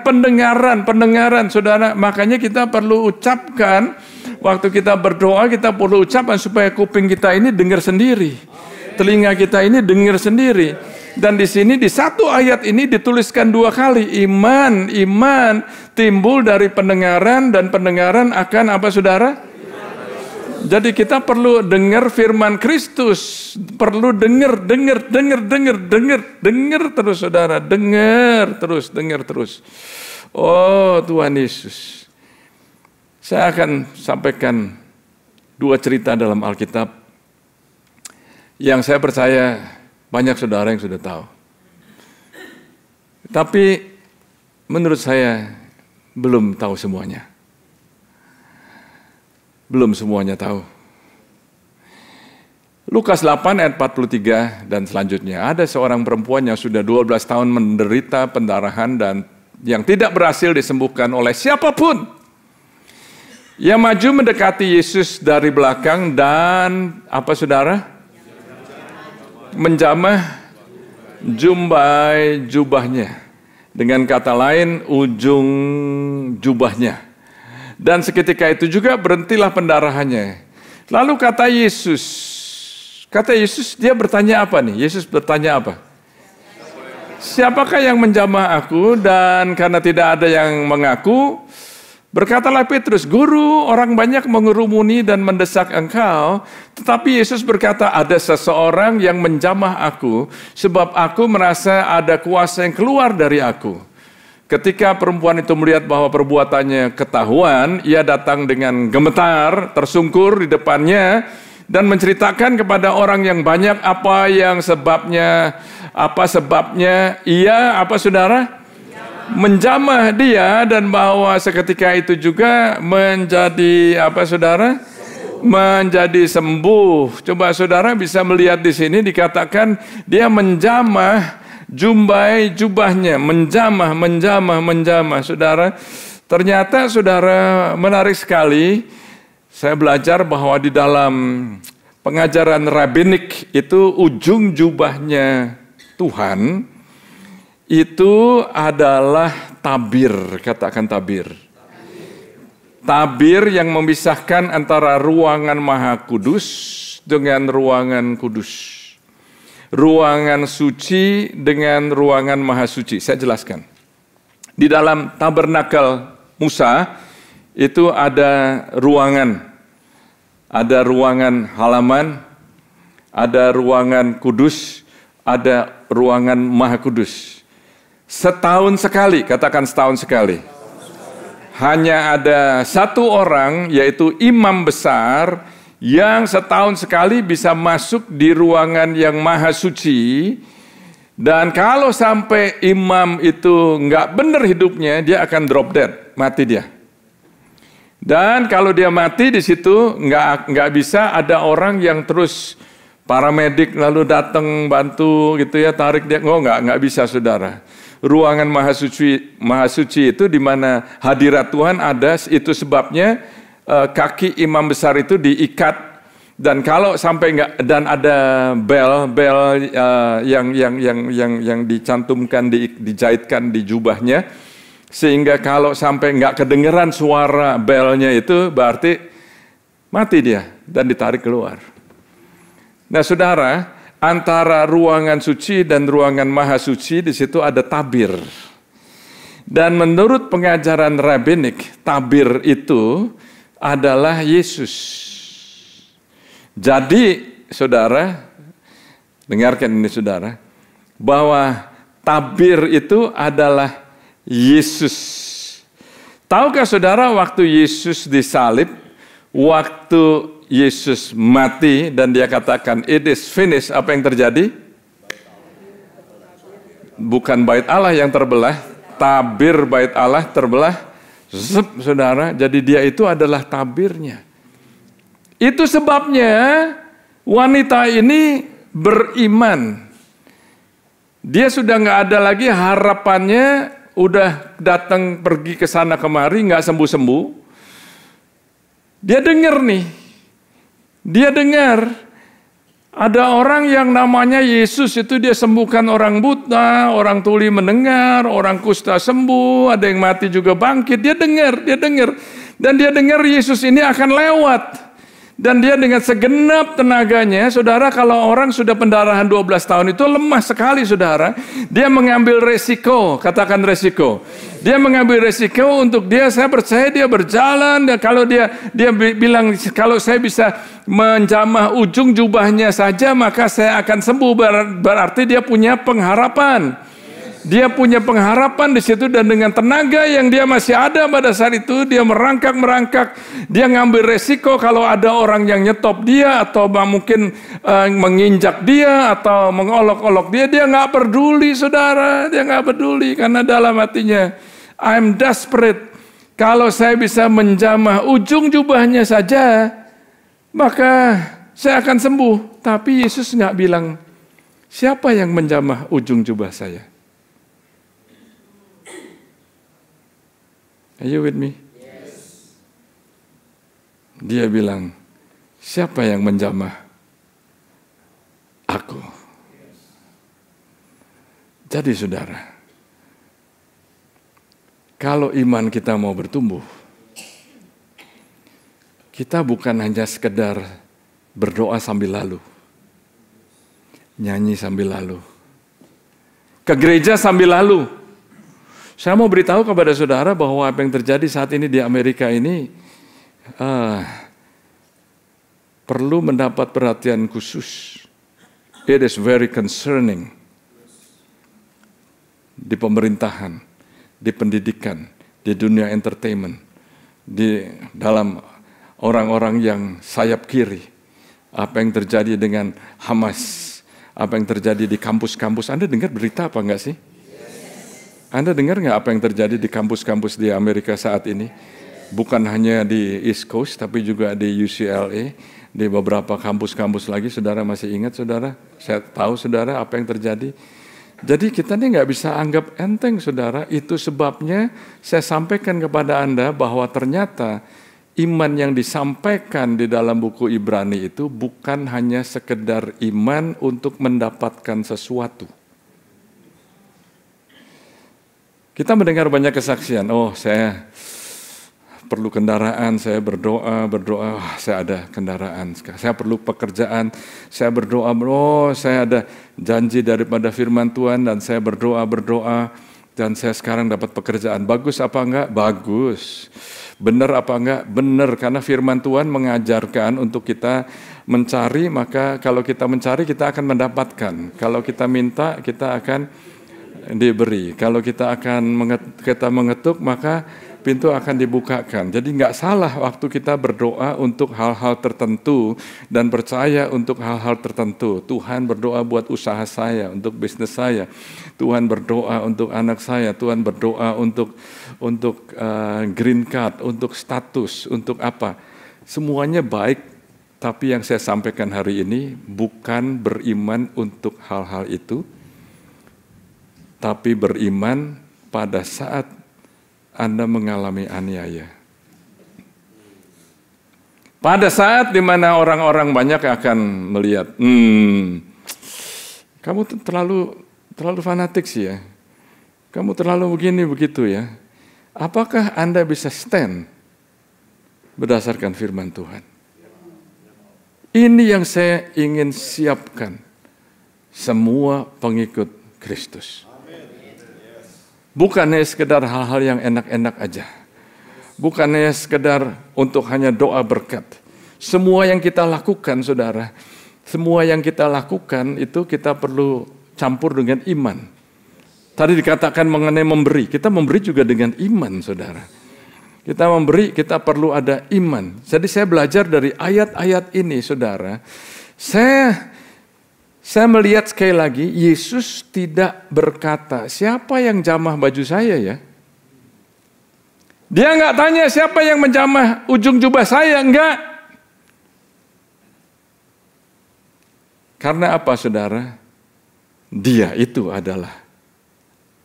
saudara. Makanya kita perlu ucapkan, waktu kita berdoa kita perlu ucapkan supaya kuping kita ini dengar sendiri. Telinga kita ini dengar sendiri. Dan di sini di satu ayat ini dituliskan 2 kali, iman timbul dari pendengaran, dan pendengaran akan apa, saudara? Jadi kita perlu dengar firman Kristus, perlu dengar terus, saudara, dengar terus. Oh Tuhan Yesus. Saya akan sampaikan 2 cerita dalam Alkitab yang saya percaya banyak saudara yang sudah tahu. Tapi menurut saya belum tahu semuanya. Belum semuanya tahu. Lukas 8 ayat 43 dan selanjutnya. Ada seorang perempuan yang sudah 12 tahun menderita pendarahan dan yang tidak berhasil disembuhkan oleh siapapun. Ia maju mendekati Yesus dari belakang dan apa, saudara? Menjamah jumbai jubahnya. Dengan kata lain, ujung jubahnya. Dan seketika itu juga berhentilah pendarahannya. Lalu kata Yesus, dia bertanya apa nih? Yesus bertanya apa? Siapakah yang menjamah aku? Dan karena tidak ada yang mengaku, berkatalah Petrus, Guru, orang banyak mengerumuni dan mendesak engkau. Tetapi Yesus berkata, ada seseorang yang menjamah aku, sebab aku merasa ada kuasa yang keluar dari aku. Ketika perempuan itu melihat bahwa perbuatannya ketahuan, ia datang dengan gemetar, tersungkur di depannya, dan menceritakan kepada orang yang banyak apa sebabnya ia saudara? Menjamah dia, dan bahwa seketika itu juga menjadi saudara? Menjadi sembuh. Coba saudara bisa melihat di sini dikatakan dia menjamah jubahnya, menjamah. Saudara, ternyata saudara menarik sekali. Saya belajar bahwa di dalam pengajaran rabbinik itu ujung jubahnya Tuhan itu adalah tabir, katakan tabir. Tabir yang memisahkan antara ruangan Maha Kudus dengan ruangan kudus. Ruangan suci dengan ruangan Maha Suci. Saya jelaskan. Di dalam tabernakel Musa itu ada ruangan. Ada ruangan halaman, ada ruangan kudus, ada ruangan Maha Kudus. Setahun sekali, katakan setahun sekali. Hanya ada satu orang, yaitu imam besar, yang setahun sekali bisa masuk di ruangan yang maha suci. Dan kalau sampai imam itu nggak benar hidupnya, dia akan drop dead, mati dia. Dan kalau dia mati di situ, nggak bisa ada orang yang terus paramedik lalu datang bantu gitu ya, tarik dia. Nggak bisa saudara. Ruangan maha suci itu di mana hadirat Tuhan ada, itu sebabnya kaki imam besar itu diikat, dan kalau sampai enggak, dan ada bel yang dicantumkan, dijahitkan di jubahnya, sehingga kalau sampai enggak kedengeran suara belnya itu berarti mati dia dan ditarik keluar. Nah saudara, antara ruangan suci dan ruangan maha suci di situ ada tabir. Dan menurut pengajaran rabbinik, tabir itu adalah Yesus. Jadi, saudara, dengarkan ini saudara, bahwa tabir itu adalah Yesus. Tahukah saudara waktu Yesus disalib, waktu Yesus mati dan dia katakan it is finished, apa yang terjadi? Bukan bait Allah yang terbelah, tabir bait Allah terbelah, saudara. Jadi dia itu adalah tabirnya. Itu sebabnya wanita ini beriman. Dia sudah nggak ada lagi harapannya, udah datang pergi ke sana kemari nggak sembuh-sembuh. Dia dengar nih. Dia dengar ada orang yang namanya Yesus itu dia sembuhkan orang buta, orang tuli mendengar, orang kusta sembuh, ada yang mati juga bangkit. Dia dengar. Dan dia dengar Yesus ini akan lewat. Dan dia dengan segenap tenaganya, saudara, kalau orang sudah pendarahan 12 tahun itu lemah sekali saudara. Dia mengambil resiko, katakan resiko. Dia mengambil resiko untuk saya percaya dia berjalan. Dan kalau dia bilang, kalau saya bisa menjamah ujung jubahnya saja, maka saya akan sembuh. Berarti dia punya pengharapan. Dia punya pengharapan di situ, dan dengan tenaga yang dia masih ada pada saat itu, dia merangkak. Dia ngambil resiko kalau ada orang yang nyetop dia atau mungkin menginjak dia atau mengolok-olok dia nggak peduli saudara, dia nggak peduli karena dalam hatinya I'm desperate. Kalau saya bisa menjamah ujung jubahnya saja, maka saya akan sembuh. Tapi Yesus nggak bilang siapa yang menjamah ujung jubah saya. Are you with me? Yes. Dia bilang, siapa yang menjamah aku? Yes. Jadi saudara, kalau iman kita mau bertumbuh, kita bukan hanya sekedar berdoa sambil lalu, nyanyi sambil lalu, ke gereja sambil lalu. Saya mau beritahu kepada saudara bahwa apa yang terjadi saat ini di Amerika ini perlu mendapat perhatian khusus. It is very concerning. Di pemerintahan, di pendidikan, di dunia entertainment, di dalam orang-orang yang sayap kiri, Apa yang terjadi dengan Hamas? Apa yang terjadi di kampus-kampus? Anda dengar berita apa enggak sih? Anda dengar nggak apa yang terjadi di kampus-kampus di Amerika saat ini? Bukan hanya di East Coast, tapi juga di UCLA, di beberapa kampus-kampus lagi. Saudara masih ingat, saudara? Saya tahu, saudara, apa yang terjadi. Jadi kita ini nggak bisa anggap enteng, saudara. Itu sebabnya saya sampaikan kepada Anda bahwa ternyata iman yang disampaikan di dalam buku Ibrani itu bukan hanya sekedar iman untuk mendapatkan sesuatu. Kita mendengar banyak kesaksian, oh saya perlu kendaraan, saya berdoa, saya ada kendaraan. Saya perlu pekerjaan, saya berdoa, oh saya ada janji daripada firman Tuhan dan saya berdoa, dan saya sekarang dapat pekerjaan. Bagus apa enggak? Bagus. Benar apa enggak? Benar, karena firman Tuhan mengajarkan untuk kita mencari, maka kalau kita mencari kita akan mendapatkan. Kalau kita minta kita akan diberi. Kalau kita mengetuk maka pintu akan dibukakan. Jadi nggak salah waktu kita berdoa untuk hal-hal tertentu dan percaya untuk hal-hal tertentu. Tuhan berdoa buat usaha saya, untuk bisnis saya. Tuhan berdoa untuk anak saya. Tuhan berdoa untuk green card, untuk status, untuk apa. Semuanya baik, tapi yang saya sampaikan hari ini bukan beriman untuk hal-hal itu, tapi beriman pada saat Anda mengalami aniaya. Pada saat di mana orang-orang banyak akan melihat, kamu terlalu fanatik sih ya. Kamu terlalu begini begitu ya. Apakah Anda bisa stand berdasarkan firman Tuhan? Ini yang saya ingin siapkan semua pengikut Kristus. Bukannya sekedar hal-hal yang enak-enak aja. Bukannya sekedar untuk hanya doa berkat. Semua yang kita lakukan, saudara, semua yang kita lakukan itu kita perlu campur dengan iman. Tadi dikatakan mengenai memberi. Kita memberi juga dengan iman, saudara. Kita memberi, kita perlu ada iman. Jadi saya belajar dari ayat-ayat ini, saudara. Saya melihat sekali lagi, Yesus tidak berkata, siapa yang jamah baju saya ya? Dia nggak tanya siapa yang menjamah ujung jubah saya, enggak. Karena apa, saudara? Dia itu adalah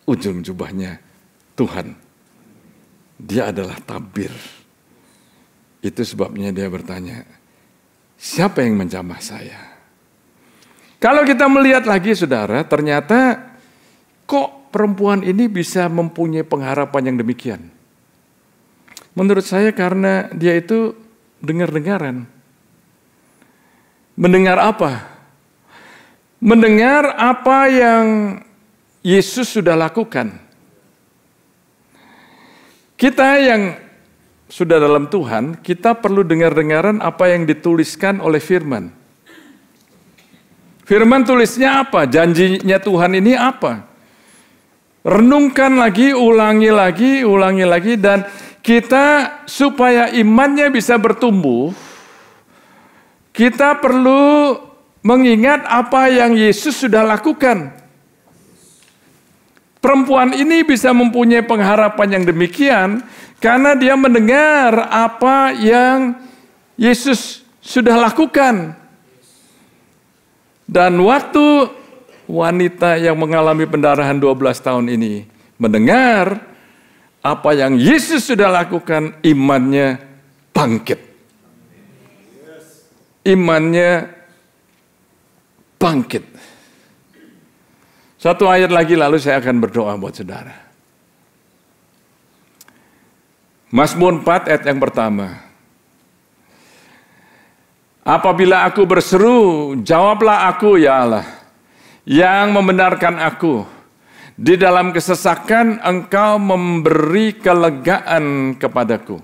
ujung jubahnya Tuhan. Dia adalah tabir. Itu sebabnya dia bertanya, siapa yang menjamah saya? Kalau kita melihat lagi, saudara, ternyata kok perempuan ini bisa mempunyai pengharapan yang demikian? Menurut saya karena dia itu dengar-dengaran. Mendengar apa? Mendengar apa yang Yesus sudah lakukan. Kita yang sudah dalam Tuhan, kita perlu dengar-dengaran apa yang dituliskan oleh firman. Firman tulisnya apa? Janjinya Tuhan ini apa? Renungkan lagi, ulangi lagi, dan kita supaya imannya bisa bertumbuh, kita perlu mengingat apa yang Yesus sudah lakukan. Perempuan ini bisa mempunyai pengharapan yang demikian karena dia mendengar apa yang Yesus sudah lakukan. Dan waktu wanita yang mengalami pendarahan 12 tahun ini mendengar apa yang Yesus sudah lakukan, imannya bangkit. Imannya bangkit. Satu ayat lagi lalu saya akan berdoa buat saudara. Mazmur 4 ayat yang pertama. Apabila aku berseru, jawablah aku ya Allah, yang membenarkan aku. Di dalam kesesakan engkau memberi kelegaan kepadaku.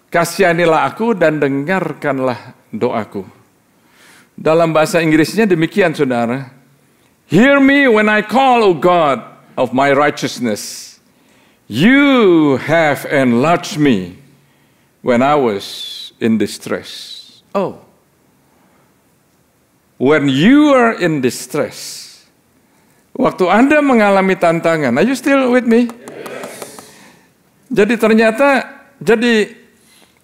Kasihanilah aku dan dengarkanlah doaku. Dalam bahasa Inggrisnya demikian, saudara. Hear me when I call, O God of my righteousness. You have enlarged me when I was in distress. Oh, when you are in distress, waktu Anda mengalami tantangan, are you still with me? Jadi ternyata,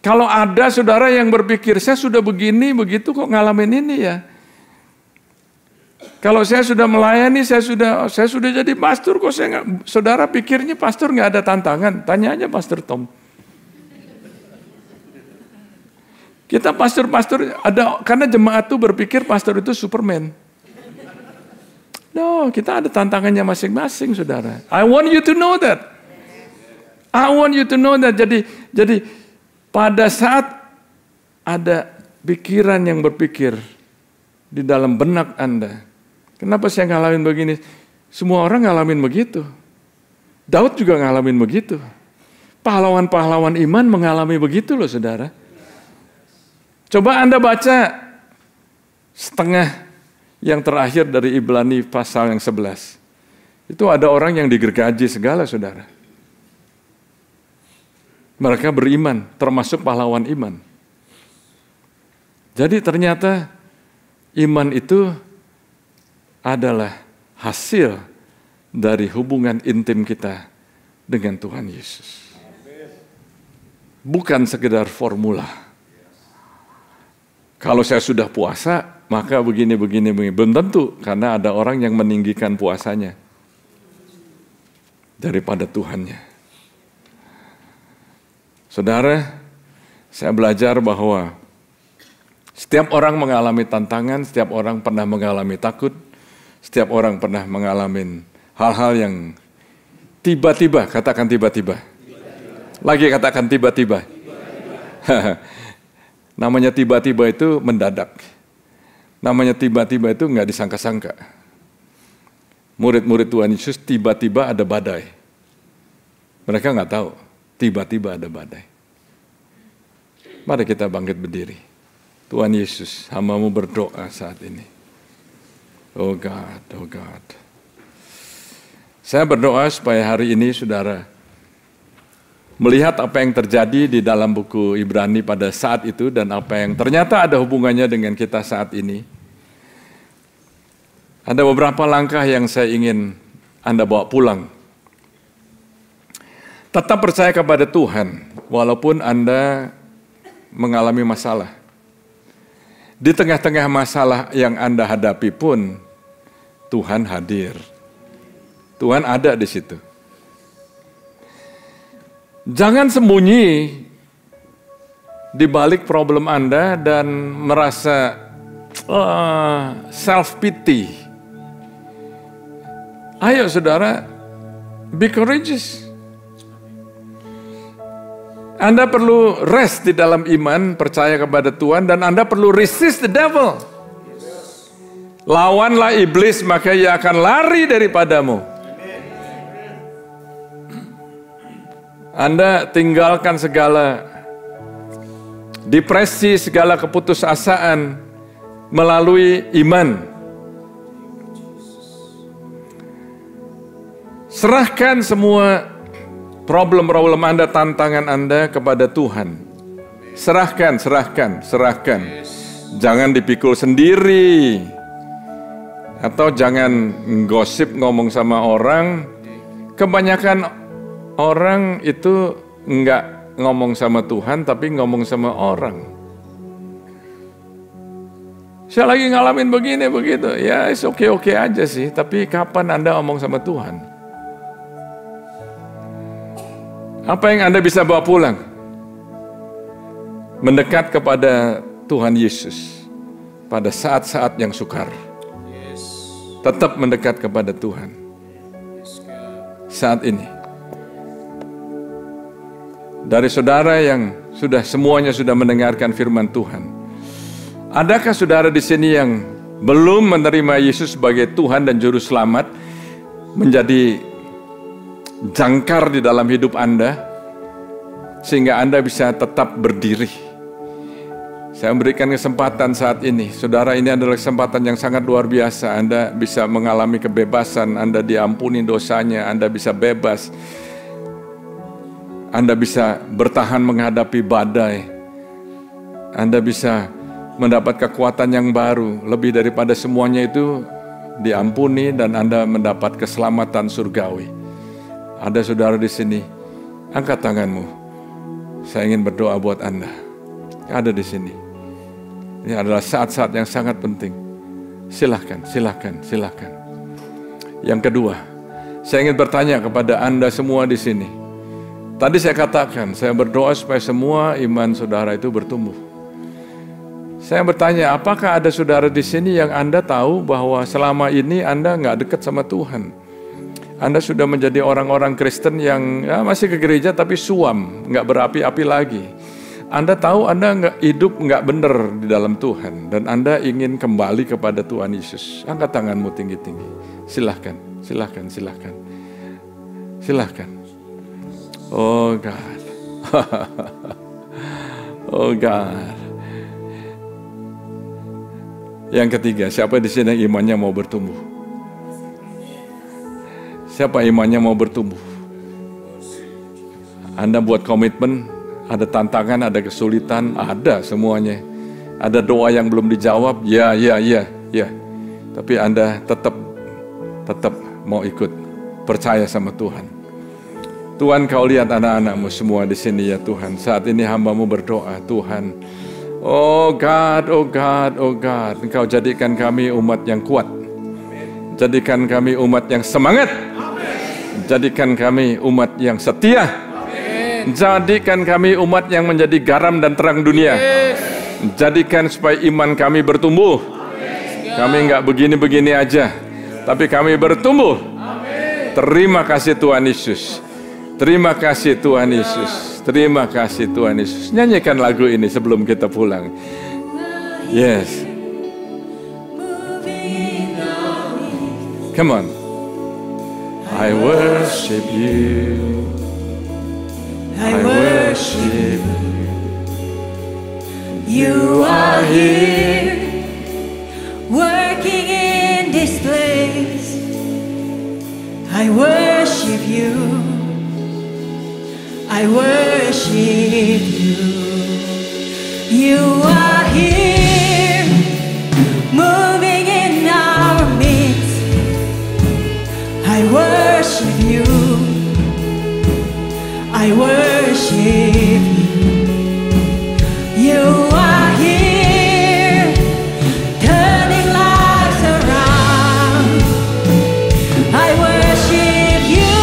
kalau ada saudara yang berpikir, saya sudah begini, begitu kok ngalamin ini ya. Kalau saya sudah melayani, saya sudah jadi pastor, kok saudara pikirnya pastor nggak ada tantangan? Tanya aja Pastor Tom. Kita pastor-pastor ada, karena jemaat tuh berpikir pastor itu Superman. No, kita ada tantangannya masing-masing, saudara. I want you to know that. I want you to know that. Jadi pada saat ada pikiran yang berpikir di dalam benak Anda, kenapa saya ngalamin begini? Semua orang ngalamin begitu. Daud juga ngalamin begitu. Pahlawan-pahlawan iman mengalami begitu loh, saudara. Coba Anda baca setengah yang terakhir dari Ibrani pasal yang 11. Itu ada orang yang digergaji segala, saudara. Mereka beriman, termasuk pahlawan iman. Jadi ternyata iman itu adalah hasil dari hubungan intim kita dengan Tuhan Yesus. Bukan sekedar formula. Kalau saya sudah puasa, maka begini. Belum tentu, karena ada orang yang meninggikan puasanya daripada Tuhannya. Saudara, saya belajar bahwa setiap orang mengalami tantangan, setiap orang pernah mengalami takut, setiap orang pernah mengalami hal-hal yang tiba-tiba, katakan tiba-tiba. Lagi katakan tiba-tiba. Namanya tiba-tiba itu mendadak. Namanya tiba-tiba itu nggak disangka-sangka. Murid-murid Tuhan Yesus tiba-tiba ada badai. Mereka nggak tahu. Tiba-tiba ada badai. Mari kita bangkit berdiri. Tuhan Yesus, hamba-Mu berdoa saat ini. Oh God, oh God. Saya berdoa supaya hari ini saudara melihat apa yang terjadi di dalam buku Ibrani pada saat itu dan apa yang ternyata ada hubungannya dengan kita saat ini. Ada beberapa langkah yang saya ingin Anda bawa pulang. Tetap percaya kepada Tuhan, walaupun Anda mengalami masalah. Di tengah-tengah masalah yang Anda hadapi pun, Tuhan hadir. Tuhan ada di situ. Jangan sembunyi di balik problem Anda dan merasa self-pity. Ayo saudara, be courageous. Anda perlu rest di dalam iman, percaya kepada Tuhan, dan Anda perlu resist the devil. Lawanlah iblis, maka ia akan lari daripadamu. Anda tinggalkan segala depresi, segala keputusasaan melalui iman. Serahkan semua problem-problem Anda, tantangan Anda kepada Tuhan. Serahkan. Jangan dipikul sendiri. Atau jangan gosip ngomong sama orang. Kebanyakan orang itu enggak ngomong sama Tuhan, tapi ngomong sama orang. Saya lagi ngalamin begini, begitu. Ya, oke aja sih. Tapi kapan Anda ngomong sama Tuhan? Apa yang Anda bisa bawa pulang? Mendekat kepada Tuhan Yesus pada saat-saat yang sukar. Tetap mendekat kepada Tuhan. Saat ini. Dari saudara yang semuanya sudah mendengarkan firman Tuhan. Adakah saudara di sini yang belum menerima Yesus sebagai Tuhan dan Juru Selamat, menjadi jangkar di dalam hidup Anda, sehingga Anda bisa tetap berdiri? Saya memberikan kesempatan saat ini. Saudara, ini adalah kesempatan yang sangat luar biasa. Anda bisa mengalami kebebasan, Anda diampuni dosanya, Anda bisa bebas. Anda bisa bertahan menghadapi badai. Anda bisa mendapat kekuatan yang baru. Lebih daripada semuanya itu diampuni dan Anda mendapat keselamatan surgawi. Ada saudara di sini, angkat tanganmu. Saya ingin berdoa buat Anda. Ada di sini. Ini adalah saat-saat yang sangat penting. Silahkan. Yang kedua, saya ingin bertanya kepada Anda semua di sini. Tadi saya katakan, saya berdoa supaya semua iman saudara itu bertumbuh. Saya bertanya, apakah ada saudara di sini yang Anda tahu bahwa selama ini Anda nggak dekat sama Tuhan? Anda sudah menjadi orang-orang Kristen yang masih ke gereja tapi suam, nggak berapi-api lagi. Anda tahu Anda hidup nggak benar di dalam Tuhan dan Anda ingin kembali kepada Tuhan Yesus. Angkat tanganmu tinggi-tinggi. Silahkan. Oh God. Oh God. Yang ketiga, siapa di sini yang imannya mau bertumbuh? Siapa imannya mau bertumbuh? Anda buat komitmen, ada tantangan, ada kesulitan, ada semuanya. Ada doa yang belum dijawab, ya. Tapi Anda tetap mau ikut, percaya sama Tuhan. Tuhan, Kau lihat anak-anak-Mu semua di sini ya Tuhan. Saat ini hamba-Mu berdoa, Tuhan. Oh God, Engkau jadikan kami umat yang kuat. Jadikan kami umat yang semangat. Jadikan kami umat yang setia. Jadikan kami umat yang menjadi garam dan terang dunia. Jadikan supaya iman kami bertumbuh. Kami enggak begini-begini aja, tapi kami bertumbuh. Terima kasih Tuhan Yesus. Terima kasih Tuhan Yesus. Terima kasih Tuhan Yesus. Nyanyikan lagu ini sebelum kita pulang. Yes. Come on. I worship you. I worship you. You are here, working in this place. I worship you. I worship you. You are here, moving in our midst. I worship you. I worship you. You are here, turning lives around. I worship you.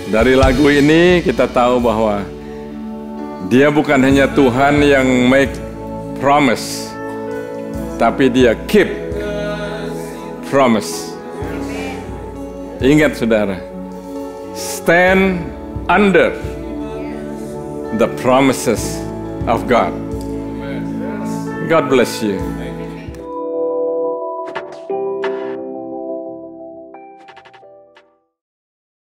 Dari lagu ini kita tahu bahwa Dia bukan hanya Tuhan yang make promise, tapi Dia keep promise. Ingat saudara, stand under the promises of God. God bless you.